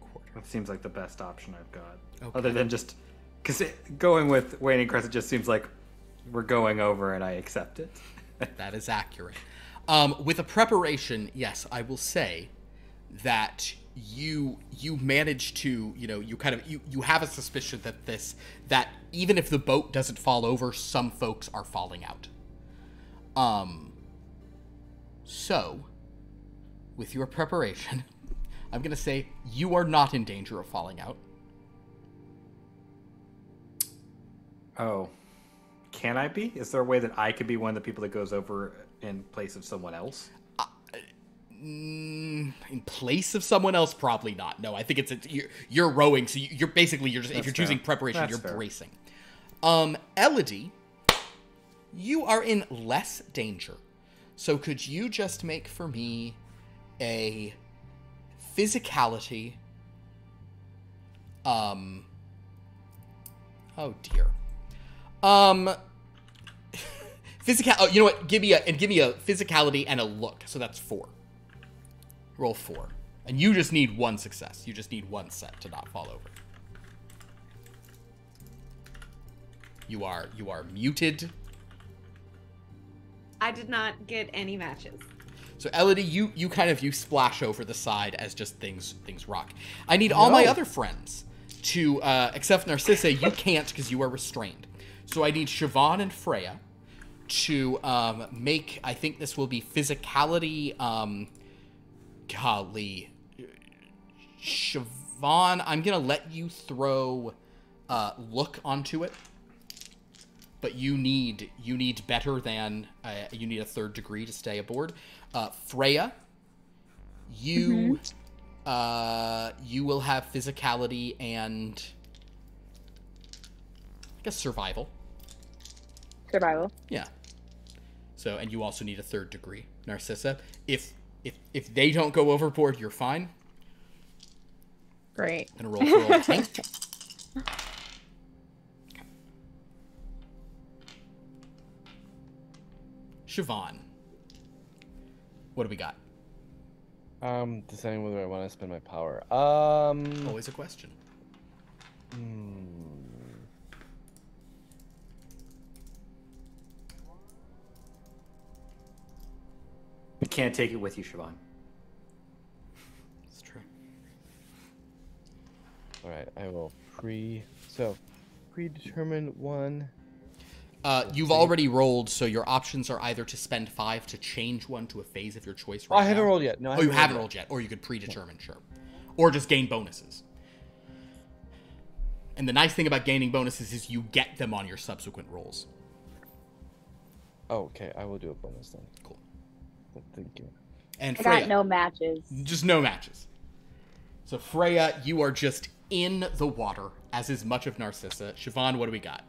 quarter. That seems like the best option I've got. Okay. Other than just... Because going with Waning Crest, it just seems like we're going over and I accept it. That is accurate. With a preparation, yes, I will say that you manage to, you have a suspicion that even if the boat doesn't fall over, some folks are falling out. So, with your preparation, I'm going to say you are not in danger of falling out. Oh. Can I be? Is there a way that I could be one of the people that goes over in place of someone else? In place of someone else, probably not. No, I think you're rowing, so you're basically if you're choosing preparation, That's you're fair. bracing. Elodie, you are in less danger. So could you just make for me a physicality? Oh dear. Physical. Oh, you know what? Give me a physicality and a look. So that's 4. Roll 4, and you just need 1 success. You just need 1 set to not fall over. You are muted. I did not get any matches. So Elodie, you splash over the side as just things rock. I need all my other friends to, except Narcissa, you can't because you are restrained. So I need Siobhan and Freya to make, I think this will be physicality, golly. Siobhan, I'm going to let you throw look onto it. But you need better than, you need a 3rd degree to stay aboard. Freya, you will have physicality and I guess survival. Survival. Yeah. So, and you also need a 3rd degree. Narcissa, if they don't go overboard, you're fine. Great. I'm gonna roll for all tank. Siobhan, what do we got? Deciding whether I want to spend my power. Always a question. You can't take it with you, Siobhan. It's true. All right, I will predetermine 1. You've already rolled, so your options are either to spend 5 to change one to a phase of your choice right I haven't now. rolled yet. No, I you haven't rolled yet. Or you could predetermine, sure. Or just gain bonuses. And the nice thing about gaining bonuses is you get them on your subsequent rolls. Oh, okay, I will do a bonus then. Cool. Thank you. And I Freya, got no matches. just no matches. So Freya, you are just in the water, as is much of Narcissa. Siobhan, what do we got?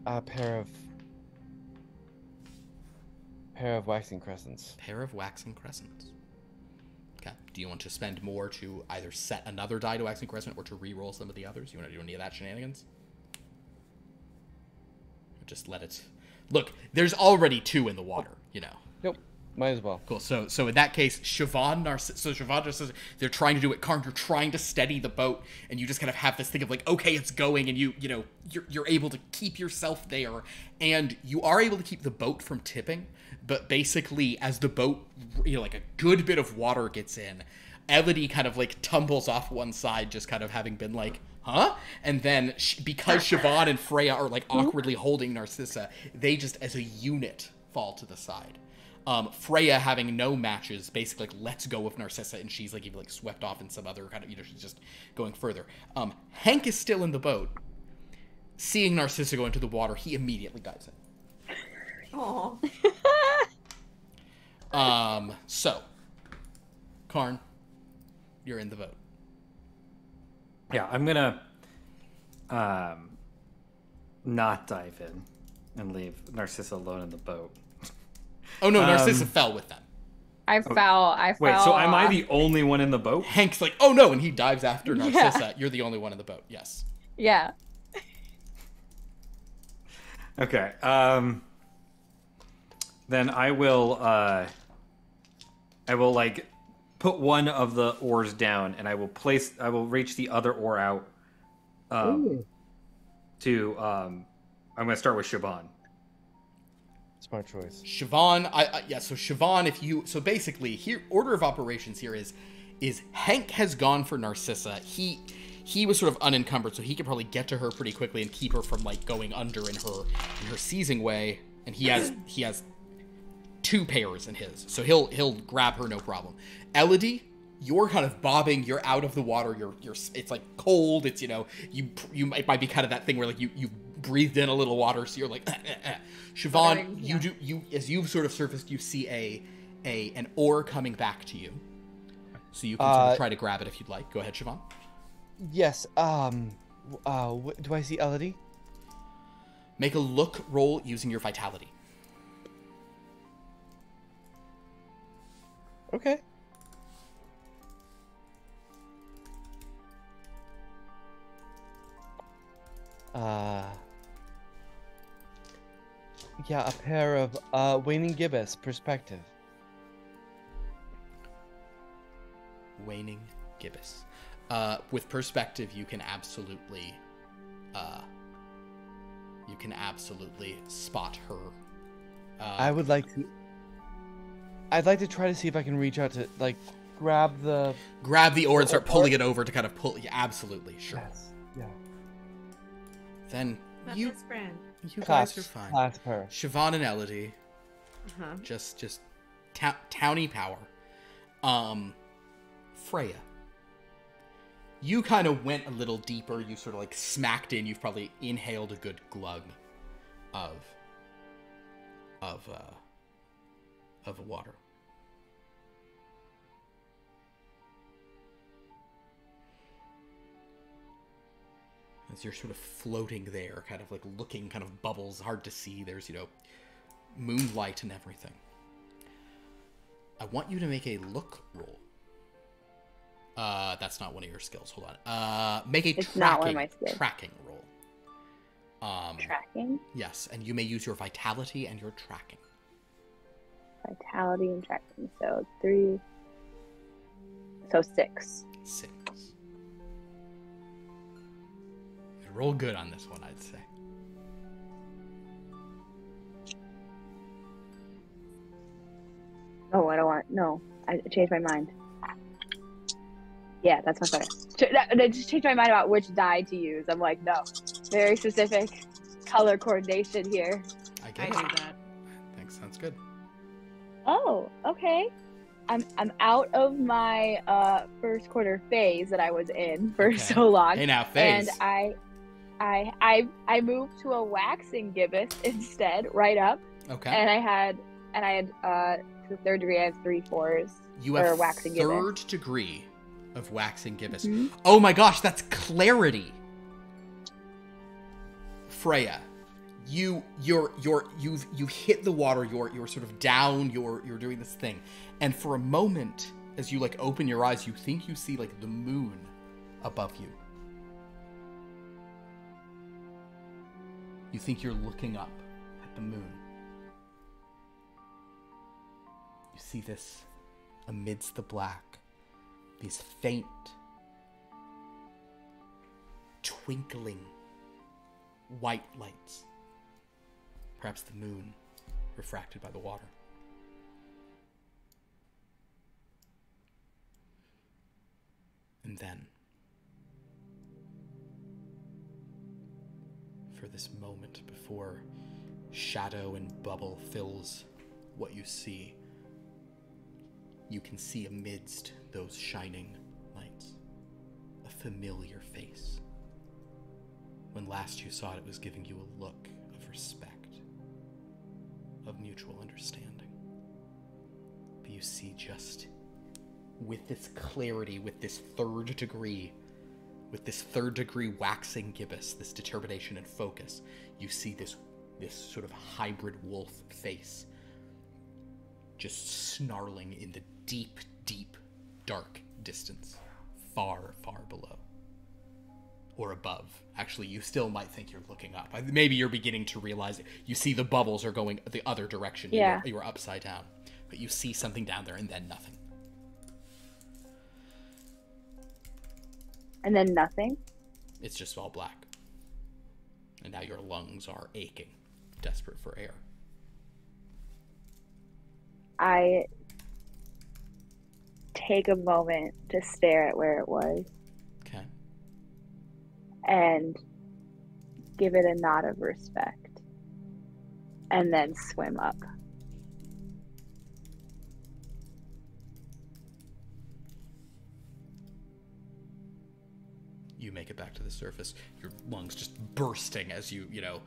A pair of waxing crescents. Pair of waxing crescents. Okay. Do you want to spend more to either set another die to waxing crescent or to re-roll some of the others? You want to do any of that shenanigans? Or just let it... Look, there's already 2 in the water, Nope, might as well. Cool. So in that case, Siobhan, Narcissa, they're trying to do it. Karn, you're trying to steady the boat, and you just kind of have this thing of like, okay, it's going, and you're able to keep yourself there, and you are able to keep the boat from tipping. But basically, as the boat, like a good bit of water gets in, Elodie kind of like tumbles off one side, just kind of having been like, huh? And then because Siobhan and Freya are like awkwardly holding Narcissa, they just as a unit fall to the side. Freya, having no matches, basically like lets go of Narcissa, and she's like even like swept off in some other kind of, she's just going further. Hank is still in the boat. Seeing Narcissa go into the water, he immediately dives in. Oh. So, Karn, you're in the boat. Yeah, I'm gonna not dive in and leave Narcissa alone in the boat. Oh no, Narcissa fell with them. I fell. Wait, so am I the only one in the boat? Hank's like, oh no, and he dives after Yeah. Narcissa. You're the only one in the boat. Yes. Yeah. Okay. Then I will like put one of the oars down, and I will reach the other oar out. I'm gonna start with Siobhan. Smart choice. Siobhan, so Siobhan, so basically here, order of operations here is Hank has gone for Narcissa. He was sort of unencumbered, so he could probably get to her pretty quickly and keep her from like going under in her seizing way. And he has 2 pairs in his, so he'll grab her no problem. Elodie, you're kind of bobbing. You're out of the water. You're it's like cold. It's it might be kind of that thing where like you breathed in a little water, so you're like. Siobhan, Yeah. as you've sort of surfaced, you see an oar coming back to you, so you can sort of try to grab it if you'd like. Go ahead, Siobhan. Yes. Do I see Elodie? Make a look roll using your vitality. Okay. Yeah, a pair of waning gibbous perspective. Waning gibbous. With perspective, you can absolutely spot her. I'd like to try to see if I can reach out to like grab the oar and start pulling it over to kind of pull. Yeah, absolutely, sure. Yes. Yeah. Then My you best friend. guys are fine. Clasp her. Siobhan and Elodie, Uh-huh. just towny power. Freya, you kind of went a little deeper. You sort of like smacked in. You've probably inhaled a good glug of water. As you're sort of floating there, kind of like looking, kind of bubbles, hard to see. There's, moonlight and everything. I want you to make a look roll. That's not one of your skills. Hold on. Make a It's not one of my skills. tracking roll. Tracking, Yes, and you may use your vitality and your tracking. vitality, and tracking. So 3. So 6. 6. Roll good on this one, I'd say. Oh, I don't want. No, I changed my mind. Yeah, that's much better. I just changed my mind about which dye to use. I'm like, no, very specific color coordination here. I get I it. do that. Thanks, sounds good. Oh, okay. I'm out of my first quarter phase that I was in for Okay. so long. Hey now, phase. And I moved to a waxing gibbous instead, right up. Okay. And I had to the 3rd degree. I have 3 4s. You or have waxing 3rd gibbous. degree of waxing gibbous. Mhm. Oh my gosh, that's clarity. Freya, you've hit the water. You're sort of down. You're doing this thing, and for a moment, as you like open your eyes, you think you see like the moon above you. You think you're looking up at the moon. You see this amidst the black, these faint, twinkling white lights. Perhaps the moon refracted by the water. And then, for this moment before shadow and bubble fills what you see, you can see amidst those shining lights a familiar face. When last you saw it, it was giving you a look of respect, of mutual understanding. But you see, just with this clarity, with this 3rd degree, waxing gibbous, this determination and focus, you see this sort of hybrid wolf face just snarling in the deep, deep, dark distance, far, far below. Or above. Actually, you still might think you're looking up. Maybe you're beginning to realize it. You see the bubbles are going the other direction. Yeah. You were upside down. But you see something down there and then nothing. And then nothing? It's just all black. And now your lungs are aching, desperate for air. I take a moment to stare at where it was Okay. and give it a nod of respect. And then swim up. You make it back to the surface, your lungs just bursting as you know,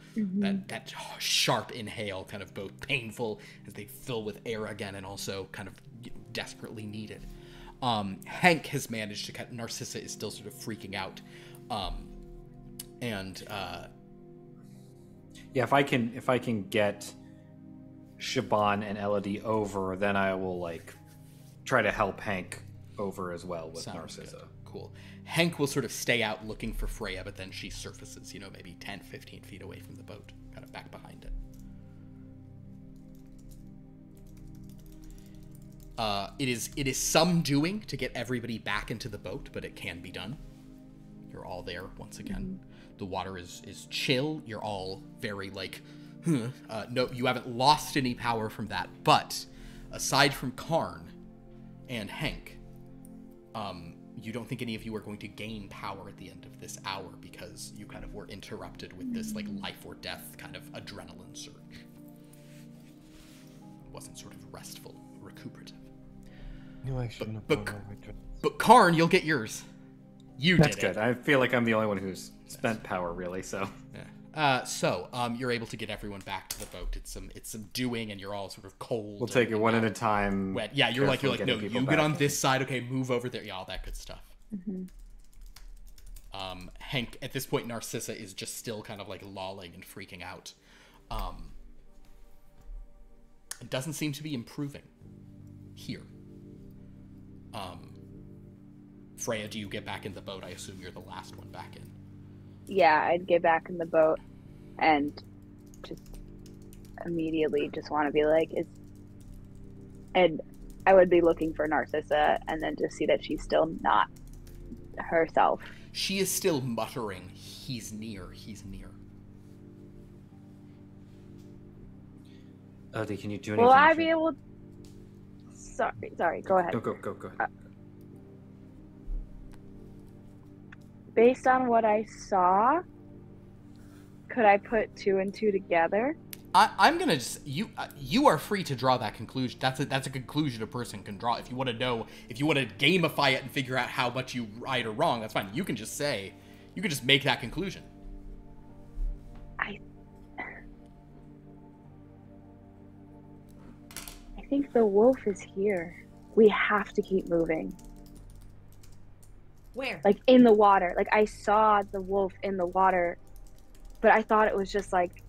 that sharp inhale, kind of both painful as they fill with air again and also kind of desperately needed. Hank has managed to Narcissa is still sort of freaking out. Yeah, if I can get Shaban and Elodie over, then I will like try to help Hank over as well with Sounds Narcissa. good. Cool. Hank will sort of stay out looking for Freya, but then she surfaces, maybe 10, 15 feet away from the boat, kind of back behind it. It is some doing to get everybody back into the boat, but it can be done. You're all there once again. The water is chill. You're all very no, you haven't lost any power from that. But aside from Karn and Hank, you don't think any of you are going to gain power at the end of this hour because you kind of were interrupted with this life or death kind of adrenaline surge. It wasn't sort of restful, recuperative. No, I shouldn't have But- brought my dress. But Karn, you'll get yours. You That's did it. good. I feel like I'm the only one who's spent power, really. So So you're able to get everyone back to the boat. It's some doing, and you're all sort of cold. we'll take it one at a and time. wet. Yeah, you're like carefully no, getting people you get back. on this side. Okay, move over there. Yeah, all that good stuff. Hank, at this point, Narcissa is just still kind of like lolling and freaking out. It doesn't seem to be improving here. Freya, do you get back in the boat? I assume you're the last one back in. Yeah, I'd get back in the boat and just immediately just want to be like, and I would be looking for Narcissa and then just see that she's still not herself. She is still muttering, he's near, he's near. Elodie, can you do anything? Will I be able? Sorry. Go ahead. Go ahead. Based on what I saw, could I put 2 and 2 together? I'm gonna just you are free to draw that conclusion. That's a conclusion a person can draw. If you want to gamify it and figure out how much you right or wrong, that's fine. You can just make that conclusion. I think the wolf is here. We have to keep moving. Where? Like in the water. Like I saw the wolf in the water, but I thought it was just like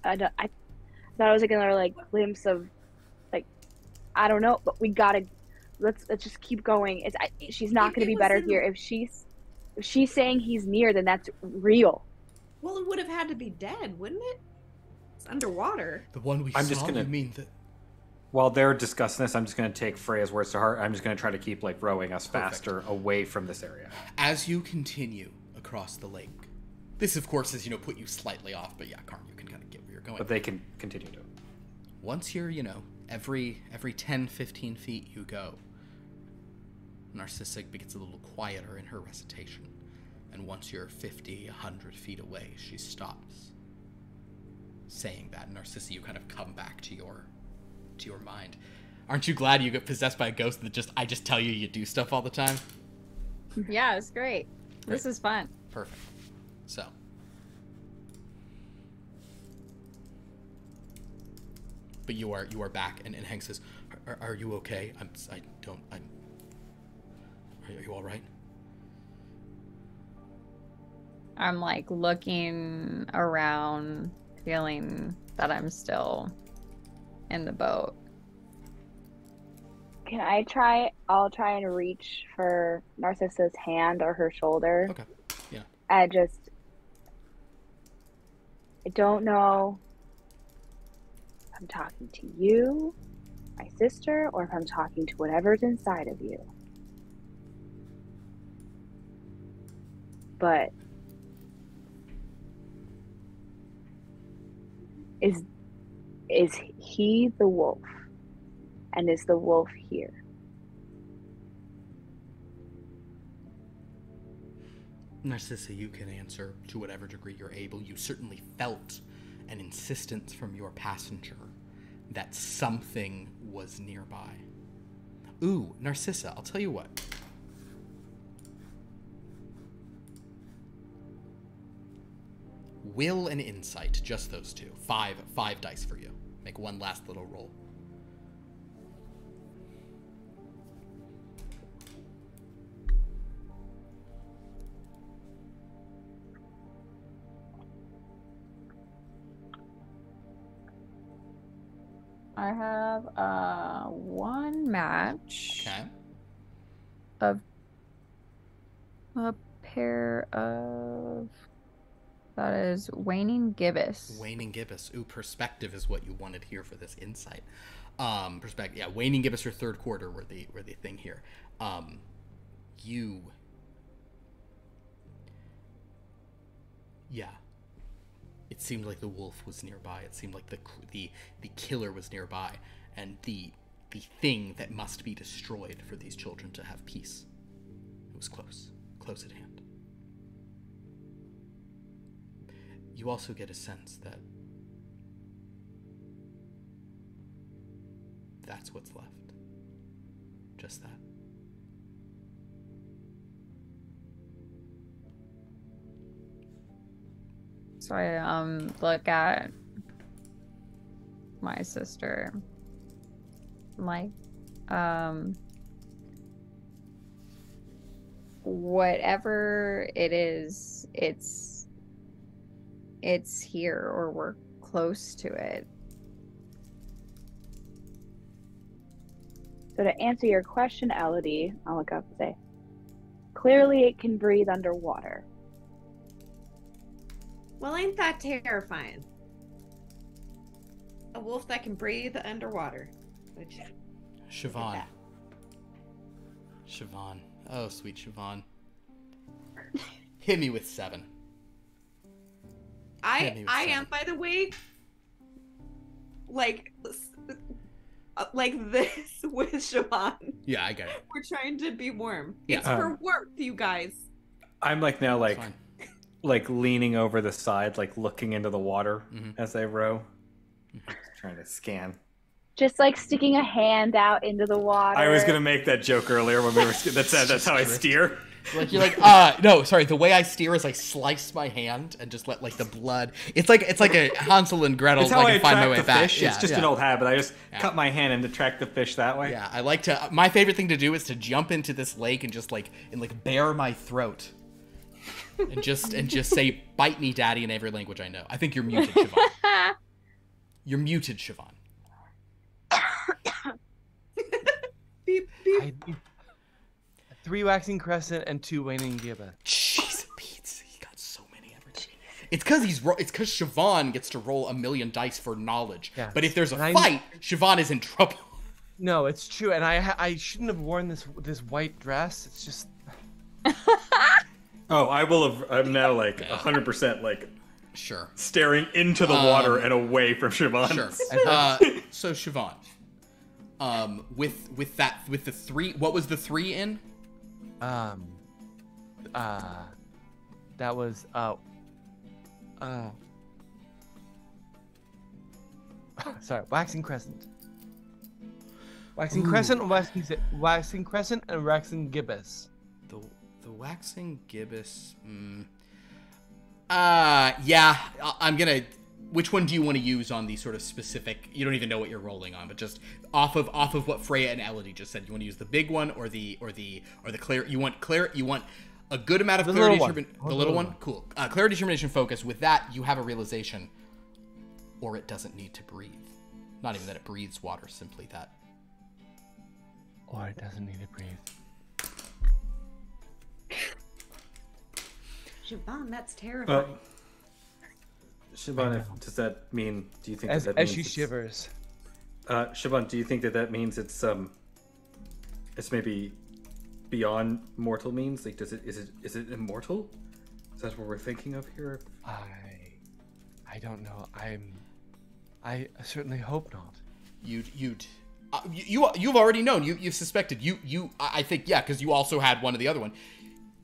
I thought it was like another like glimpse of like I don't know. But we gotta let's just keep going. She's not gonna be better here if she's saying he's near. Then that's real. Well, it would have had to be dead, wouldn't it? It's underwater. The one we I'm saw. just gonna- You mean that? While they're discussing this, I'm just going to take Freya's words to heart. I'm just going to try to keep like rowing us faster away from this area. As you continue across the lake, this of course is put you slightly off, but yeah, Karn, you can kind of get where you're going. But they can continue to. Once you're every 10, 15 feet you go, Narcissa gets a little quieter in her recitation, and once you're 50, 100 feet away, she stops. Saying that, Narcissa, you kind of come back to your mind. Aren't you glad you get possessed by a ghost that I just tell you do stuff all the time? Yeah, it's great. This is fun. Perfect. So. But you are back, and Hank says, are you okay? Are you all right? I'm like looking around, feeling that I'm still in the boat. Can I try? I'll try and reach for Narcissa's hand or her shoulder. Okay. Yeah. I don't know if I'm talking to you, my sister, or if I'm talking to whatever's inside of you. But is he the wolf? And is the wolf here? Narcissa, you can answer to whatever degree you're able. You certainly felt an insistence from your passenger that something was nearby. Ooh, Narcissa, I'll tell you what. Will and insight, just those two. Five dice for you. Make one last little roll. I have one match Okay. of a pair of, that is Waning Gibbous. Waning Gibbous. Ooh, perspective is what you wanted here for this insight. Perspective. Yeah, Waning Gibbous or third quarter were the thing here. Yeah. It seemed like the wolf was nearby. It seemed like the killer was nearby, and the thing that must be destroyed for these children to have peace. It was close at hand. You also get a sense that that's what's left. Just that. So I look at my sister, like, whatever it is, it's here, or we're close to it. So to answer your question, Elodie, I'll look up and say, clearly it can breathe underwater. Well, ain't that terrifying? A wolf that can breathe underwater. Which, Siobhan. Siobhan. Oh, sweet Siobhan. Hit me with 7. I am, by the way, like this with Siobhan. Yeah, I get it. We're trying to be warm. Yeah. It's for warmth, you guys. I'm like now It's fine. like leaning over the side, like looking into the water Mhm. as I row, trying to scan. Just like sticking a hand out into the water. I was gonna make that joke earlier when we were. That's how I steer. Like you're like, no, sorry. The way I steer is I slice my hand and just let like the blood. It's like a Hansel and Gretel. It's how like, I find my attract way the back. fish. Yeah, It's just yeah. an old habit. I just Yeah. cut my hand and attract the fish that way. Yeah, I like to. My favorite thing to do is to jump into this lake and just bare my throat, and just say "bite me, daddy" in every language I know. I think you're muted, Siobhan. You're muted, Siobhan. Beep, beep. I need 3 waxing crescent and 2 waning gibbous. Jeez, Pete, he got so many everything. It's because Siobhan gets to roll 1,000,000 dice for knowledge. Yes. But if there's a And I- fight, Siobhan is in trouble. No, it's true, and I shouldn't have worn this white dress. It's just Oh, I will have. I'm now like 100% like Sure. staring into the water and away from Siobhan. Sure. So Siobhan, with the 3, what was the 3 in? that was sorry, waxing crescent. Waxing crescent, waxing crescent, and waxing gibbous. The waxing gibbous. Yeah. I'm gonna. Which one do you want to use on the sort of specific? You don't even know what you're rolling on, but just off of what Freya and Elodie just said. You want to use the big one or the clear? You want a good amount of The clarity. little one. The little one. Cool. Clarity, determination, focus. With that, you have a realization, or it doesn't need to breathe. Not even that it breathes water, simply that. Or it doesn't need to breathe. Siobhan, that's terrifying. Siobhan, does that mean? Do you think As that means she it's- shivers. Siobhan, do you think that means it's maybe beyond mortal means? Like, is it immortal? Is that what we're thinking of here? I don't know. I certainly hope not. You've already known. You've suspected. I think, yeah, because you also had one of the other one.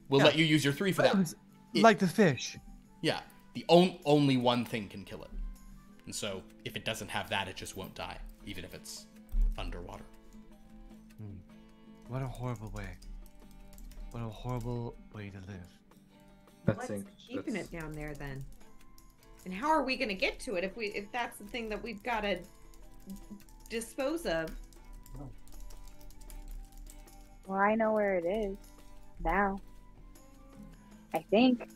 We'll let you use your 3 for that. Like the fish. Yeah, the only one thing can kill it, and so if it doesn't have that, it just won't die, even if it's underwater. What a horrible way. What a horrible way to live. What's keeping it down there then? And how are we going to get to it if that's the thing that we've got to dispose of? Well, I know where it is now. I think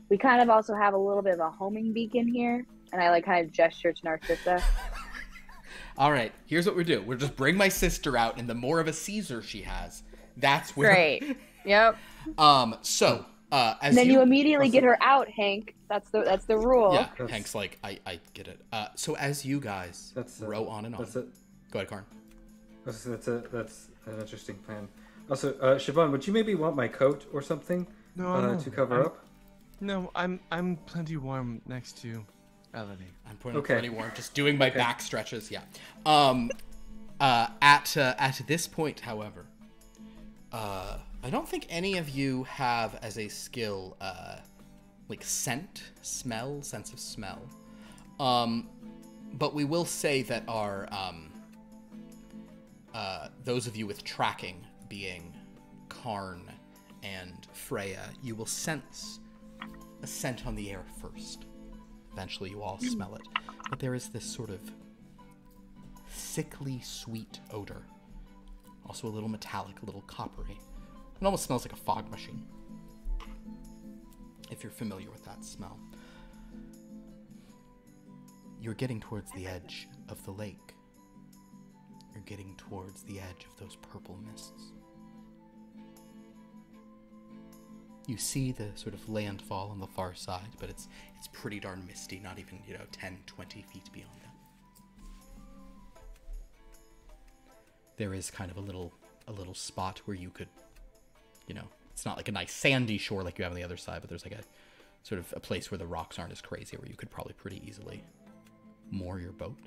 we kind of also have a little bit of a homing beacon here, and I like kind of gesture to Narcissa. All right, here's what we do. We'll just bring my sister out, and the more of a Caesar she has, that's where. Great. Yep. So, as And then you immediately get her out, Hank. That's the rule. Yeah, Hank's like, I get it. So as you guys row on and on. That's it. Go ahead, Karn. That's an interesting plan. Also, Siobhan, would you maybe want my coat or something to cover up? No, I'm plenty warm next to Elodie. I'm pretty warm. Just doing my back stretches. Yeah. At this point, however, I don't think any of you have as a skill like sense of smell. But we will say that our those of you with tracking, being Karn and Freya, you will sense a scent on the air first. Eventually you all smell it. But there is this sort of sickly sweet odor. Also a little metallic, a little coppery. It almost smells like a fog machine, if you're familiar with that smell. You're getting towards the edge of the lake. You're getting towards the edge of those purple mists. You see the sort of landfall on the far side, but it's pretty darn misty, not even, 10, 20 feet beyond that. There is kind of a little spot where you could, it's not like a nice sandy shore like you have on the other side, but there's like a sort of a place where the rocks aren't as crazy, where you could probably pretty easily moor your boat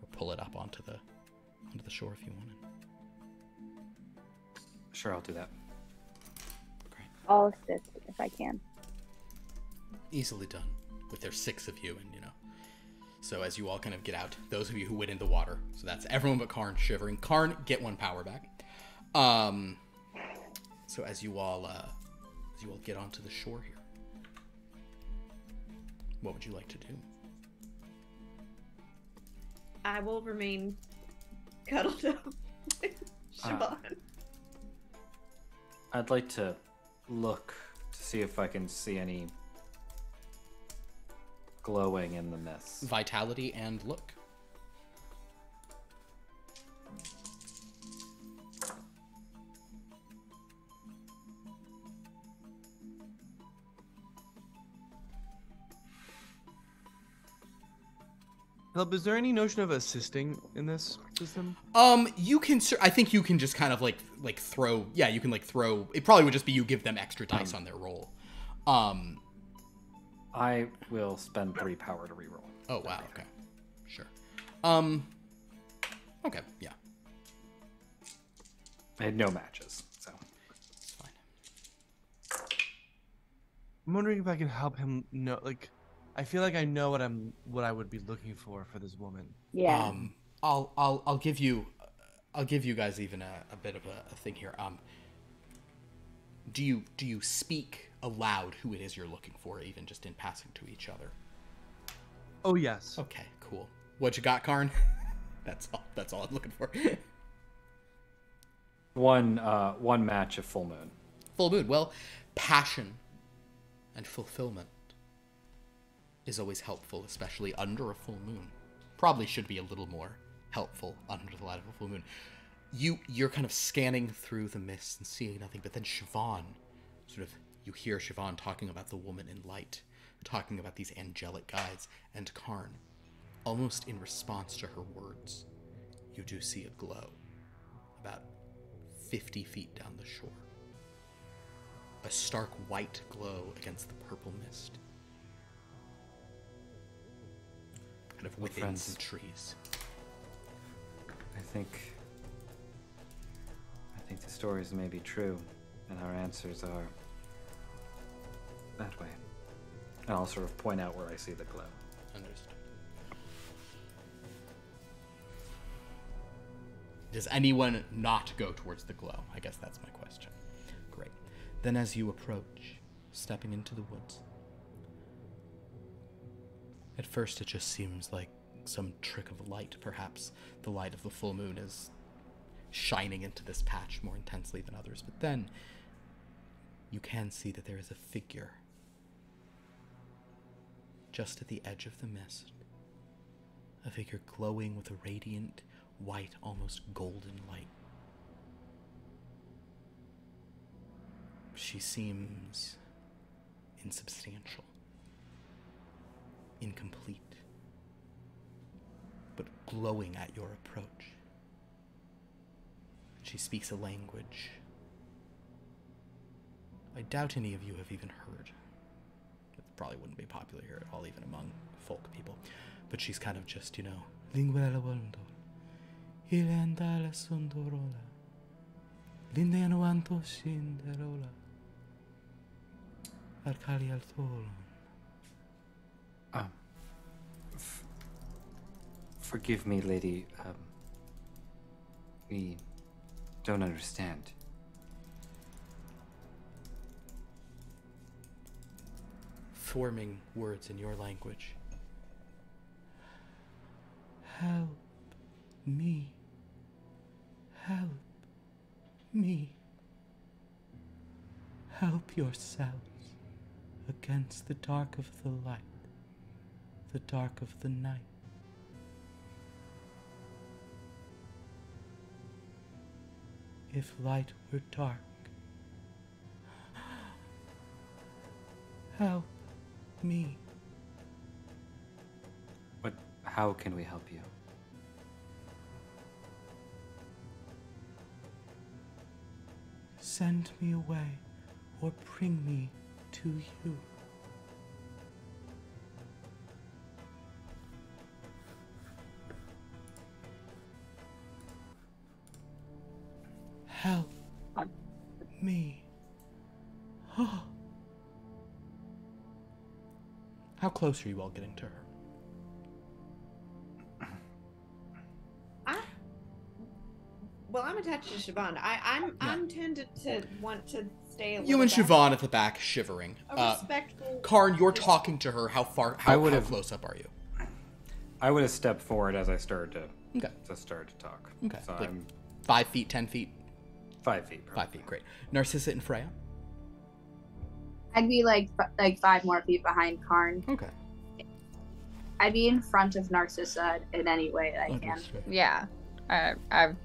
or pull it up onto the shore if you wanted. Sure, I'll do that. I'll assist if I can. Easily done. With their 6 of you, and so as you all kind of get out, those of you who went in the water, so that's everyone but Karn shivering. Karn, get 1 power back. So as you all get onto the shore here, what would you like to do? I will remain cuddled up with Siobhan. I'd like to look to see if I can see any glowing in the mist. Vitality and look. Philip, is there any notion of assisting in this system? You can. I think you can just kind of like throw. Yeah, you can throw. It probably would just be you give them extra dice on their roll. I will spend 3 power to reroll. Oh wow. Okay. Sure. Okay. Yeah. I had no matches, so It's fine. I'm wondering if I can help him know. Like, I feel like I know what I would be looking for this woman. Yeah. I'll give you guys even a bit of a thing here. Do you speak aloud who it is you're looking for, even just in passing to each other? Oh yes. Okay, cool. What you got, Karn? That's all I'm looking for. one match of full moon. Full moon. Well, passion and fulfillment is always helpful, especially under a full moon. probably should be a little more helpful under the light of a full moon. You're kind of scanning through the mist and seeing nothing, but then Siobhan, you hear Siobhan talking about the woman in light, talking about these angelic guides, and Karn, almost in response to her words, you do see a glow about 50 feet down the shore. A stark white glow against the purple mist. Kind of within friends. some trees. I think the stories may be true, and our answers are that way. And I'll sort of point out where I see the glow. Understood. Does anyone not go towards the glow? I guess that's my question. Great. Then as you approach, stepping into the woods, at first it just seems like some trick of light. Perhaps the light of the full moon is shining into this patch more intensely than others. But then you can see that there is a figure just at the edge of the mist. A figure glowing with a radiant, white, almost golden light. She seems insubstantial, incomplete, but glowing at your approach. She speaks a language I doubt any of you have even heard. It probably wouldn't be popular here at all, even among folk people. But she's kind of just, Lingua la vondo, ilenda la sondorola, lindeanuanto sinderola, arcali al tolon. Forgive me, lady. We don't understand. Forming words in your language. Help me. Help me. Help yourselves against the dark of the light, the dark of the night. If light were dark, help me. But how can we help you? Send me away or bring me to you. Help me. How close are you all getting to her? I'm attached to Siobhan. I'm tended to want to stay a little You and back. Siobhan at the back shivering. A respectful. Karn, you're talking to her. How how close up are you? I would have stepped forward as I started to Okay. start to talk. Okay. So Like I'm 5 feet, 10 feet? 5 feet. 5 feet, great. Narcissa and Freya? I'd be like 5 more feet behind Karn. Okay. I'd be in front of Narcissa in any way that I can. Understood. Yeah, I've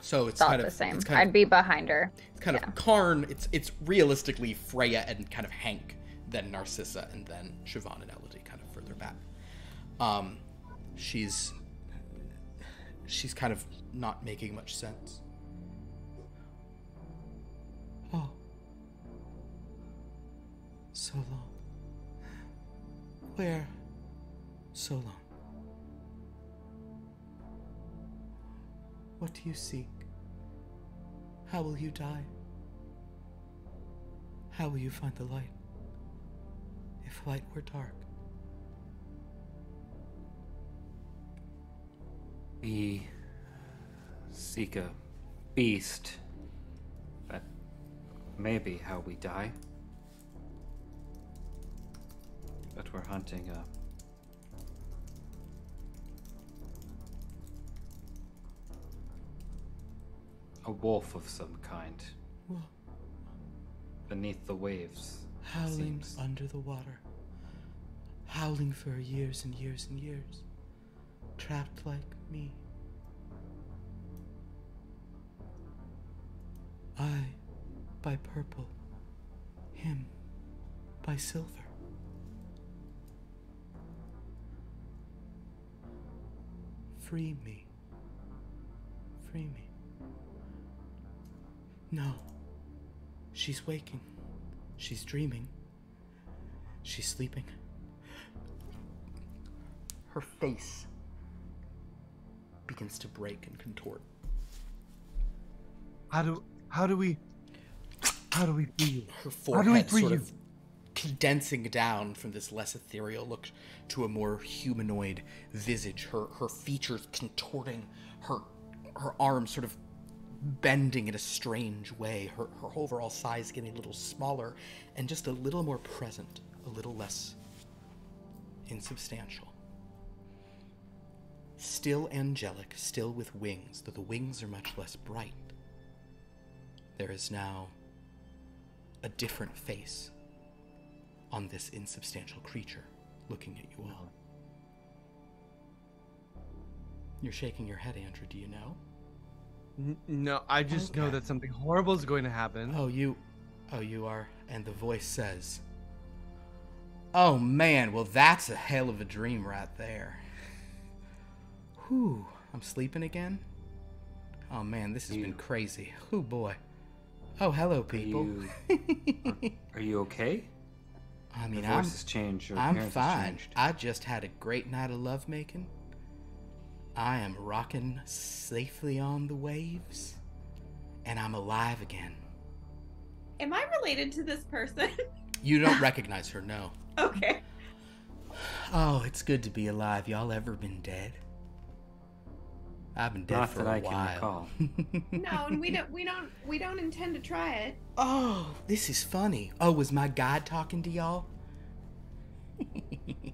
So it's thought kind the of same. It's kind I'd of, be behind her. it's kind yeah. of Karn. It's realistically Freya and kind of Hank, then Narcissa, and then Siobhan and Elodie kind of further back. She's kind of not making much sense. Oh. So long. Where? So long. What do you seek? How will you die? How will you find the light? If light were dark. We seek a beast. That may be how we die. But we're hunting a wolf of some kind. Well, Beneath the waves. it howling seems. under the water. Howling for years and years and years. trapped like me. I by purple, him by silver. Free me. Free me. No. She's waking. She's dreaming. She's sleeping. Her face begins to break and contort. How do we free you? Her How do we forehead free sort you? of condensing down from this less ethereal look to a more humanoid visage. Her features contorting, her arms sort of bending in a strange way. Her overall size getting a little smaller and just a little more present, a little less insubstantial. Still angelic, still with wings, though the wings are much less bright. There is now a different face on this insubstantial creature looking at you all. You're shaking your head, Andrew, do you know? No, I just know Okay. that something horrible is going to happen. Oh, you are. And the voice says, "Oh man, well that's a hell of a dream right there. Whew, I'm sleeping again? Oh man, this has been crazy. Oh boy. Oh, hello people." Are you okay? I mean, Your voice has changed. Your I'm appearance has fine. changed. I just had a great night of lovemaking. I am rocking safely on the waves, and I'm alive again. Am I related to this person? You don't recognize her, no. Okay. Oh, it's good to be alive. Y'all ever been dead? I've been dead Not for that a I can while. recall. No, and we don't intend to try it. Oh, this is funny. Oh, was my guide talking to y'all?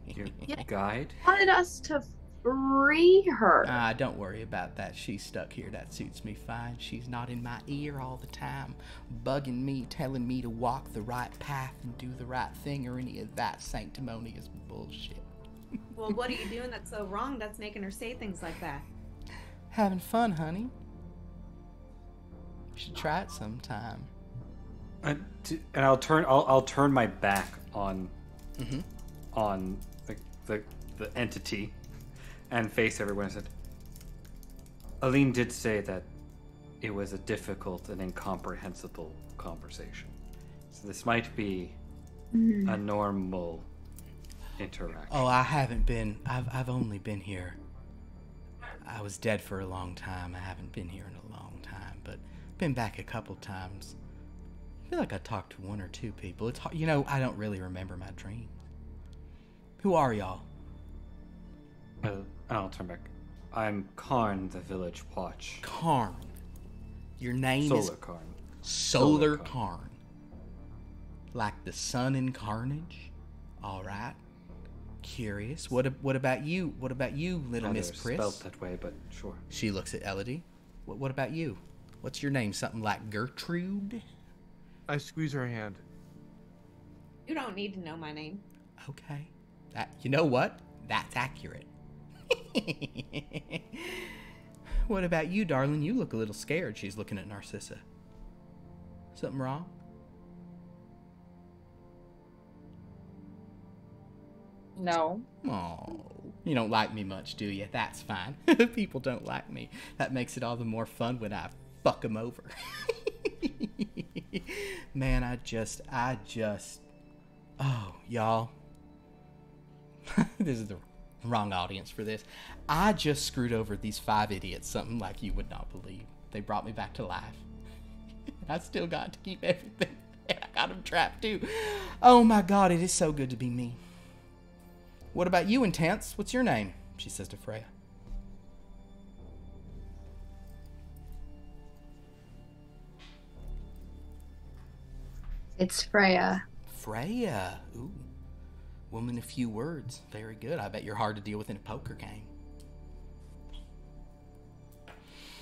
Your guide? Wanted us to free her. Don't worry about that. She's stuck here. That suits me fine. She's not in my ear all the time, bugging me, telling me to walk the right path and do the right thing or any of that sanctimonious bullshit. Well, what are you doing that's so wrong that's making her say things like that? Having fun, honey. You should try it sometime. And I'll turn my back on Mhm. on the entity and face everyone and said, Aline did say that it was a difficult and incomprehensible conversation. So this might be a normal interaction. Oh, I haven't been. I've only been here. I was dead for a long time. I haven't been here in a long time, but been back a couple times. I feel like I talked to one or two people. It's hard, I don't really remember my dreams. Who are y'all? And I'll turn back. I'm Karn, the village watch. Karn. Your name Solar is Karn. Solar Solar Karn. Like the sun in Carnage? All right. Curious. What about you? What about you, little Now Miss they're Pris? spelled that way, but sure. She looks at Elodie. What about you? What's your name? Something like Gertrude? I squeeze her hand. You don't need to know my name. Okay. You know what? That's accurate. What about you, darling? You look a little scared. She's looking at Narcissa. Something wrong? No. Oh, you don't like me much, do you? That's fine. People don't like me. That makes it all the more fun when I fuck them over. Man, I just, oh, y'all. This is the wrong audience for this. I just screwed over these 5 idiots, something like you would not believe. They brought me back to life. I still got to keep everything. And I got them trapped too. Oh my God, it is so good to be me. What about you, Intense? What's your name? She says to Freya. It's Freya. Freya. Ooh. Woman of few words. Very good. I bet you're hard to deal with in a poker game.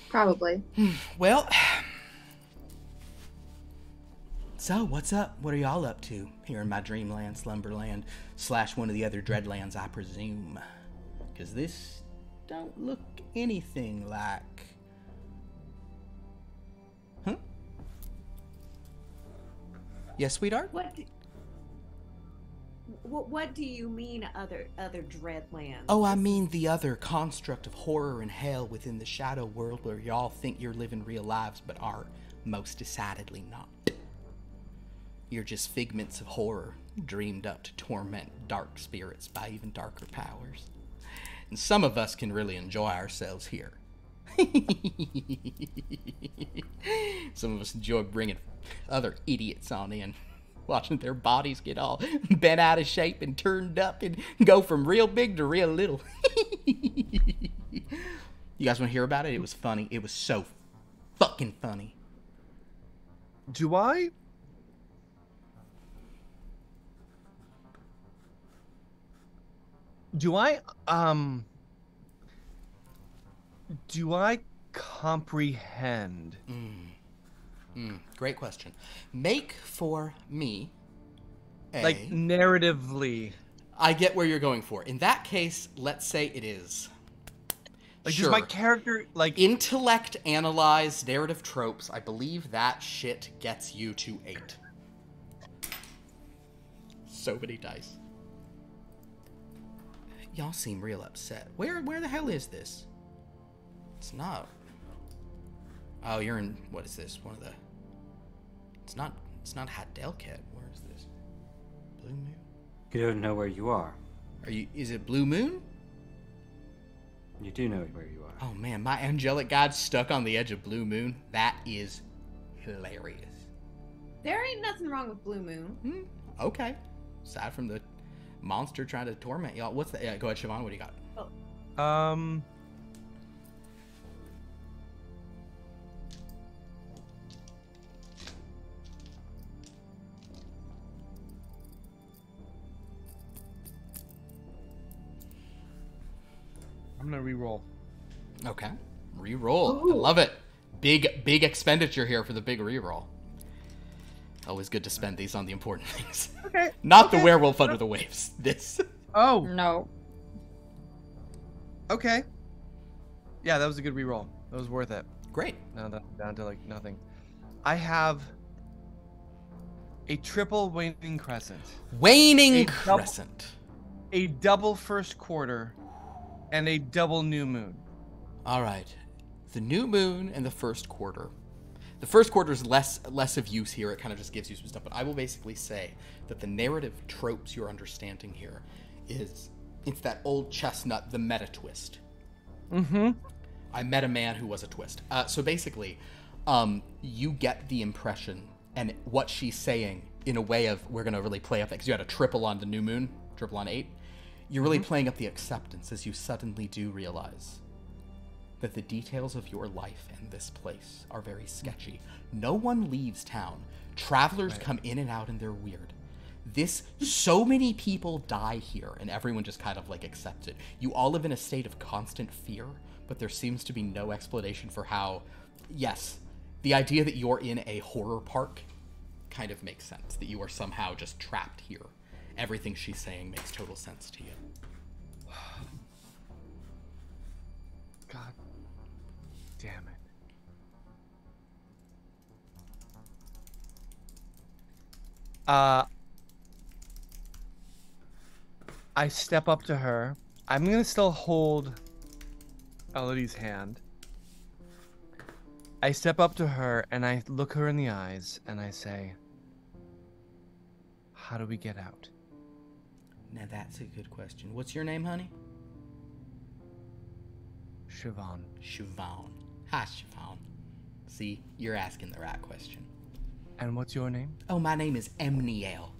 Probably. Well, so what's up? What are y'all up to here in my dreamland, slumberland, / one of the other dreadlands, I presume? Because this don't look anything like. Huh? Yes, sweetheart? What do you mean other Dreadlands? Oh, I mean the other construct of horror and hell within the shadow world where y'all think you're living real lives but are most decidedly not. You're just figments of horror dreamed up to torment dark spirits by even darker powers. And some of us can really enjoy ourselves here. Some of us enjoy bringing other idiots on in, watching their bodies get all bent out of shape and turned up and go from real big to real little. You guys want to hear about it? It was funny. It was so fucking funny. Do I comprehend? Great question. Make for me a... Like, narratively. I get where you're going for. In that case, let's say it is. Like, sure. does my character, like... Intellect, analyze, narrative tropes. I believe that shit gets you to 8. So many dice. Y'all seem real upset. Where the hell is this? It's not... Oh, you're in... What is this? One of the... It's not Hadelket. Where is this? Blue Moon? You don't know where you are. Is it Blue Moon? You do know where you are. Oh man, my angelic guide's stuck on the edge of Blue Moon. That is hilarious. There ain't nothing wrong with Blue Moon. Okay. Aside from the monster trying to torment y'all. What's that? Yeah, go ahead, Siobhan. What do you got? I'm gonna re-roll. Okay. Reroll. I love it. Big expenditure here for the big reroll. Always good to spend these on the important things. Okay. Not the werewolf under the waves. This. Oh. No. Okay. Yeah, that was a good re-roll. That was worth it. Great. Now that's down to, like, nothing. I have a triple waning crescent. Waning crescent. A double first quarter. And a double new moon. All right. The new moon and the first quarter. The first quarter is less of use here. It kind of just gives you some stuff. But I will basically say that the narrative tropes you're understanding here it's that old chestnut, the meta twist. Mm-hmm. I met a man who was a twist. So basically, you get the impression and what she's saying in a way of, we're going to really play up that because you had a triple on the new moon, triple on 8. You're really playing up the acceptance as you suddenly do realize that the details of your life and this place are very sketchy. No one leaves town. Travelers come in and out and they're weird. So many people die here and everyone just kind of like accepts it. You all live in a state of constant fear, but there seems to be no explanation for how, yes, the idea that you're in a horror park kind of makes sense, that you are somehow just trapped here. Everything she's saying makes total sense to you. God damn it. I step up to her. I'm gonna still hold Elodie's hand. I step up to her and I look her in the eyes and I say, how do we get out? Now that's a good question. What's your name, honey? Siobhan. Siobhan. Hi, Siobhan. See, you're asking the right question. And what's your name? Oh, my name is Emniel.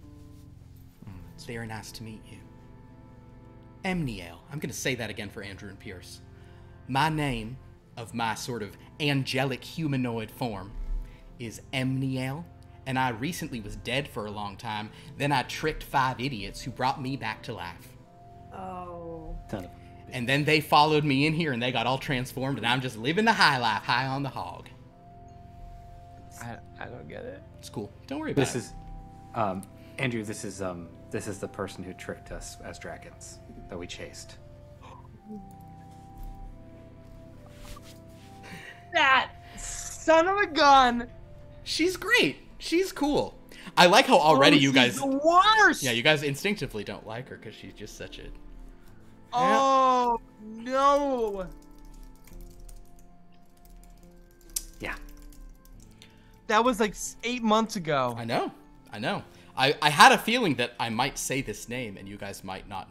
It's very nice to meet you. Emniel. I'm going to say that again for Andrew and Pierce. My name, of my sort of angelic humanoid form, is Emniel. And I recently was dead for a long time. Then I tricked 5 idiots who brought me back to life. Oh. And then they followed me in here and they got all transformed and I'm just living the high life, high on the hog. I don't get it. It's cool. Don't worry about it. This is, Andrew, this is the person who tricked us as dragons that we chased. that son of a gun. She's great. She's cool. I like how already you guys. The worst. Yeah, you guys instinctively don't like her because she's just such a. Oh no. Yeah. That was like 8 months ago. I know. I had a feeling that I might say this name and you guys might not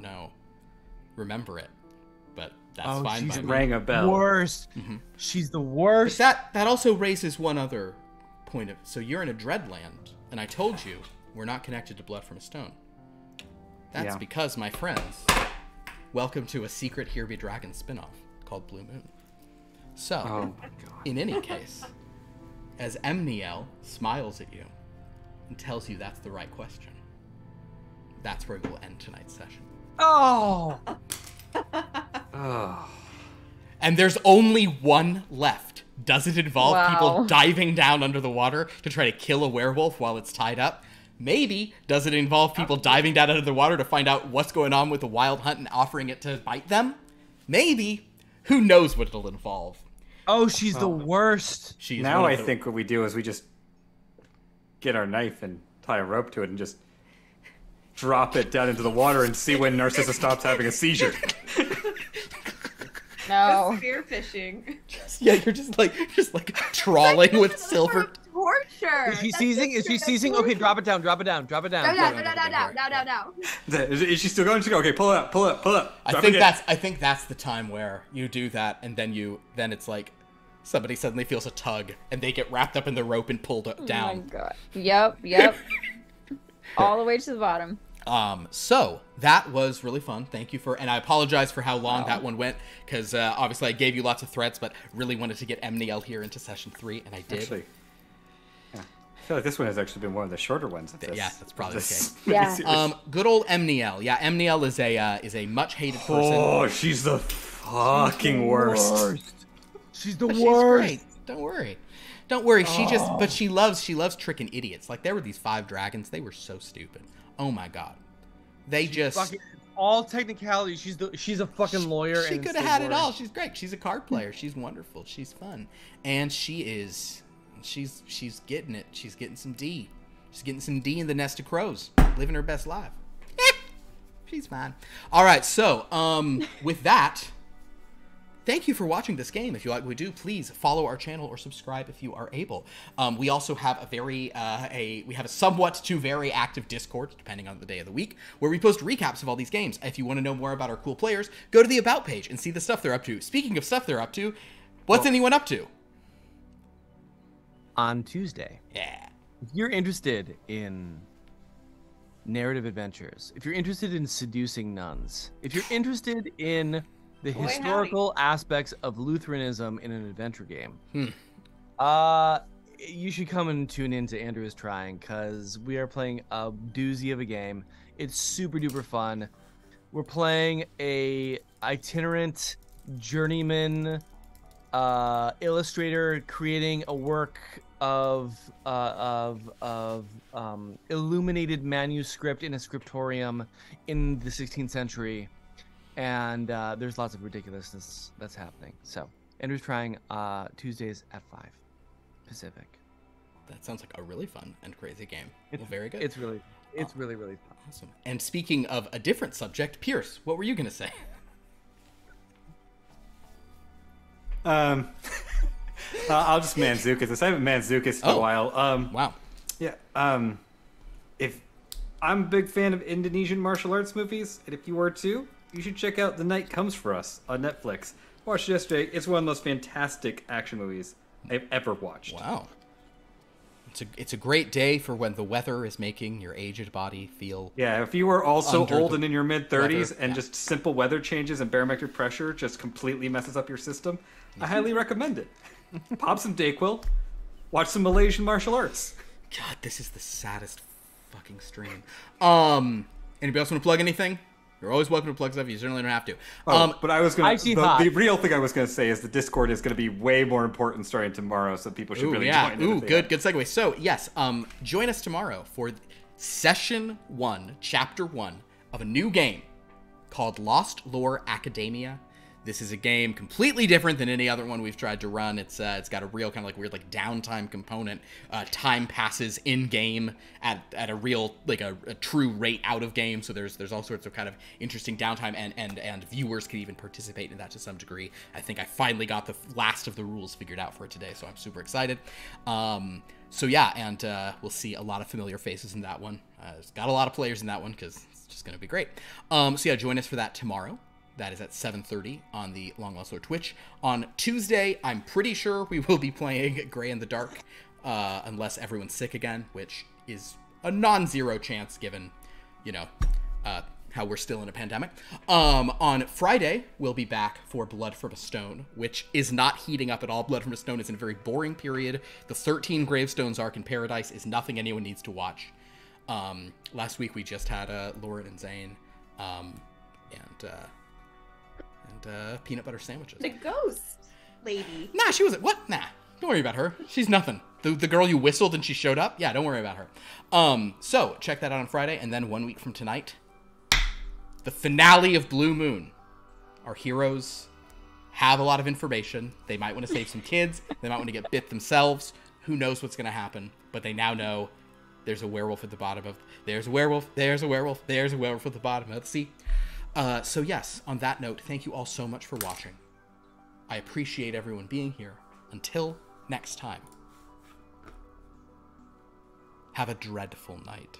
remember it, but that's fine by She's me. Rang a bell. Worst. Mm-hmm. She's the But worst. that also raises one other point of. So you're in a Dreadland, and I told you we're not connected to Blood from a Stone. That's Yeah. because, my friends, welcome to a secret Here Be Dragon spinoff called Blue Moon. So, Oh my god. in any case, as Emniel smiles at you and tells you that's the right question, that's where we'll end tonight's session. Oh. Oh. And there's only one left. Does it involve Wow. people diving down under the water to try to kill a werewolf while it's tied up? Maybe. Does it involve people diving down under the water to find out what's going on with the wild hunt and offering it to bite them? Maybe. Who knows what it'll involve? Oh, she's the worst. She's Now one I of the- think what we do is we just get our knife and tie a rope to it and just drop it down into the water and see when Narcissa stops having a seizure. No. Spearfishing. Yeah, you're just like trawling with silver. Torture. Is she seizing? Is she seizing? Okay, drop it down. Drop it down. Drop it down. No. Is she still going? Okay, pull it up. I think that's the time where you do that, and then it's like somebody suddenly feels a tug, and they get wrapped up in the rope and pulled down. Oh my god. Yep. All the way to the bottom. So that was really fun. Thank you and I apologize for how long that one went, because obviously I gave you lots of threats, but really wanted to get Emniel here into session 3, and I did. Actually, yeah. I feel like this one has actually been one of the shorter ones. Of this, Yeah, that's probably of this Yeah. miniseries. Good old Emniel. Yeah, Emniel is a much hated person. Oh, she's the fucking worst. She's the But worst. she's great. Don't worry. She loves tricking idiots. Like there were these 5 dragons. They were so stupid. Oh my god. They just. Fucking, all technicality. She's a fucking lawyer. She and could it's have the had it all. worst. She's great. She's a card player. She's wonderful. She's fun, and she's getting it. She's getting some D. She's getting some D in the nest of crows, living her best life. She's fine. All right. So, with that, thank you for watching this game. If you like what we do, please follow our channel or subscribe if you are able. We also have we have a somewhat to very active Discord, depending on the day of the week, where we post recaps of all these games. If you want to know more about our cool players, go to the About page and see the stuff they're up to. Speaking of stuff they're up to, what's anyone up to? On Tuesday, Yeah. if you're interested in narrative adventures, if you're interested in seducing nuns, if you're interested in the Boy, historical aspects of Lutheranism in an adventure game, you should come and tune in to Andrew is Trying, because we are playing a doozy of a game. It's super duper fun. We're playing a itinerant journeyman illustrator creating a work of illuminated manuscript in a scriptorium in the 16th century. And there's lots of ridiculousness that's happening. So, Andrew's Trying Tuesdays at 5 Pacific. That sounds like a really fun and crazy game. It's Well, very good. It's really fun. Awesome. And speaking of a different subject, Pierce, what were you going to say? I'll just Manzukis this. I haven't Manzukis in a while. Wow. Yeah. If I'm a big fan of Indonesian martial arts movies, and if you are too, you should check out The Night Comes for Us on Netflix. Watched it yesterday. It's one of the most fantastic action movies I've ever watched. Wow. It's a great day for when the weather is making your aged body feel. Yeah, if you are also Under old the and in your mid-30s weather, and yeah. just simple weather changes and barometric pressure just completely messes up your system, I highly recommend it. Pop some Dayquil, watch some Malaysian martial arts. God, this is the saddest fucking stream. Anybody else want to plug anything? You're always welcome to plug stuff. You certainly don't have to. But I was gonna. I've seen Hot. The real thing I was gonna say is the Discord is gonna be way more important starting tomorrow, so people should really join. Ooh, if they good segue. So yes, join us tomorrow for session 1, chapter 1 of a new game called Lost Lore Academia. This is a game completely different than any other one we've tried to run. It's got a real kind of like weird like downtime component. Time passes in game at a real like a true rate out of game. So there's all sorts of kind of interesting downtime, and viewers can even participate in that to some degree. I think I finally got the last of the rules figured out for it today, so I'm super excited. So yeah, and we'll see a lot of familiar faces in that one. It's got a lot of players in that one because it's just going to be great. So yeah, join us for that tomorrow. That is at 7:30 on the Long Lost Lord Twitch. On Tuesday, I'm pretty sure we will be playing Grey in the Dark, unless everyone's sick again, which is a non-zero chance given, you know, how we're still in a pandemic. On Friday, we'll be back for Blood from a Stone, which is not heating up at all. Blood from a Stone is in a very boring period. The 13 Gravestones arc in Paradise is nothing anyone needs to watch. Last week, we just had Lauren and Zane, and peanut butter sandwiches. The ghost lady. Nah, she wasn't. What? Nah, don't worry about her. She's nothing. The girl you whistled and she showed up? Yeah, don't worry about her. So, check that out on Friday, and then 1 week from tonight, the finale of Blue Moon. Our heroes have a lot of information. They might want to save some kids. They might want to get bit themselves. Who knows what's going to happen? But they now know there's a werewolf at the bottom of... There's a werewolf. There's a werewolf. There's a werewolf at the bottom of the sea. So yes, on that note, thank you all so much for watching. I appreciate everyone being here. Until next time, have a dreadful night.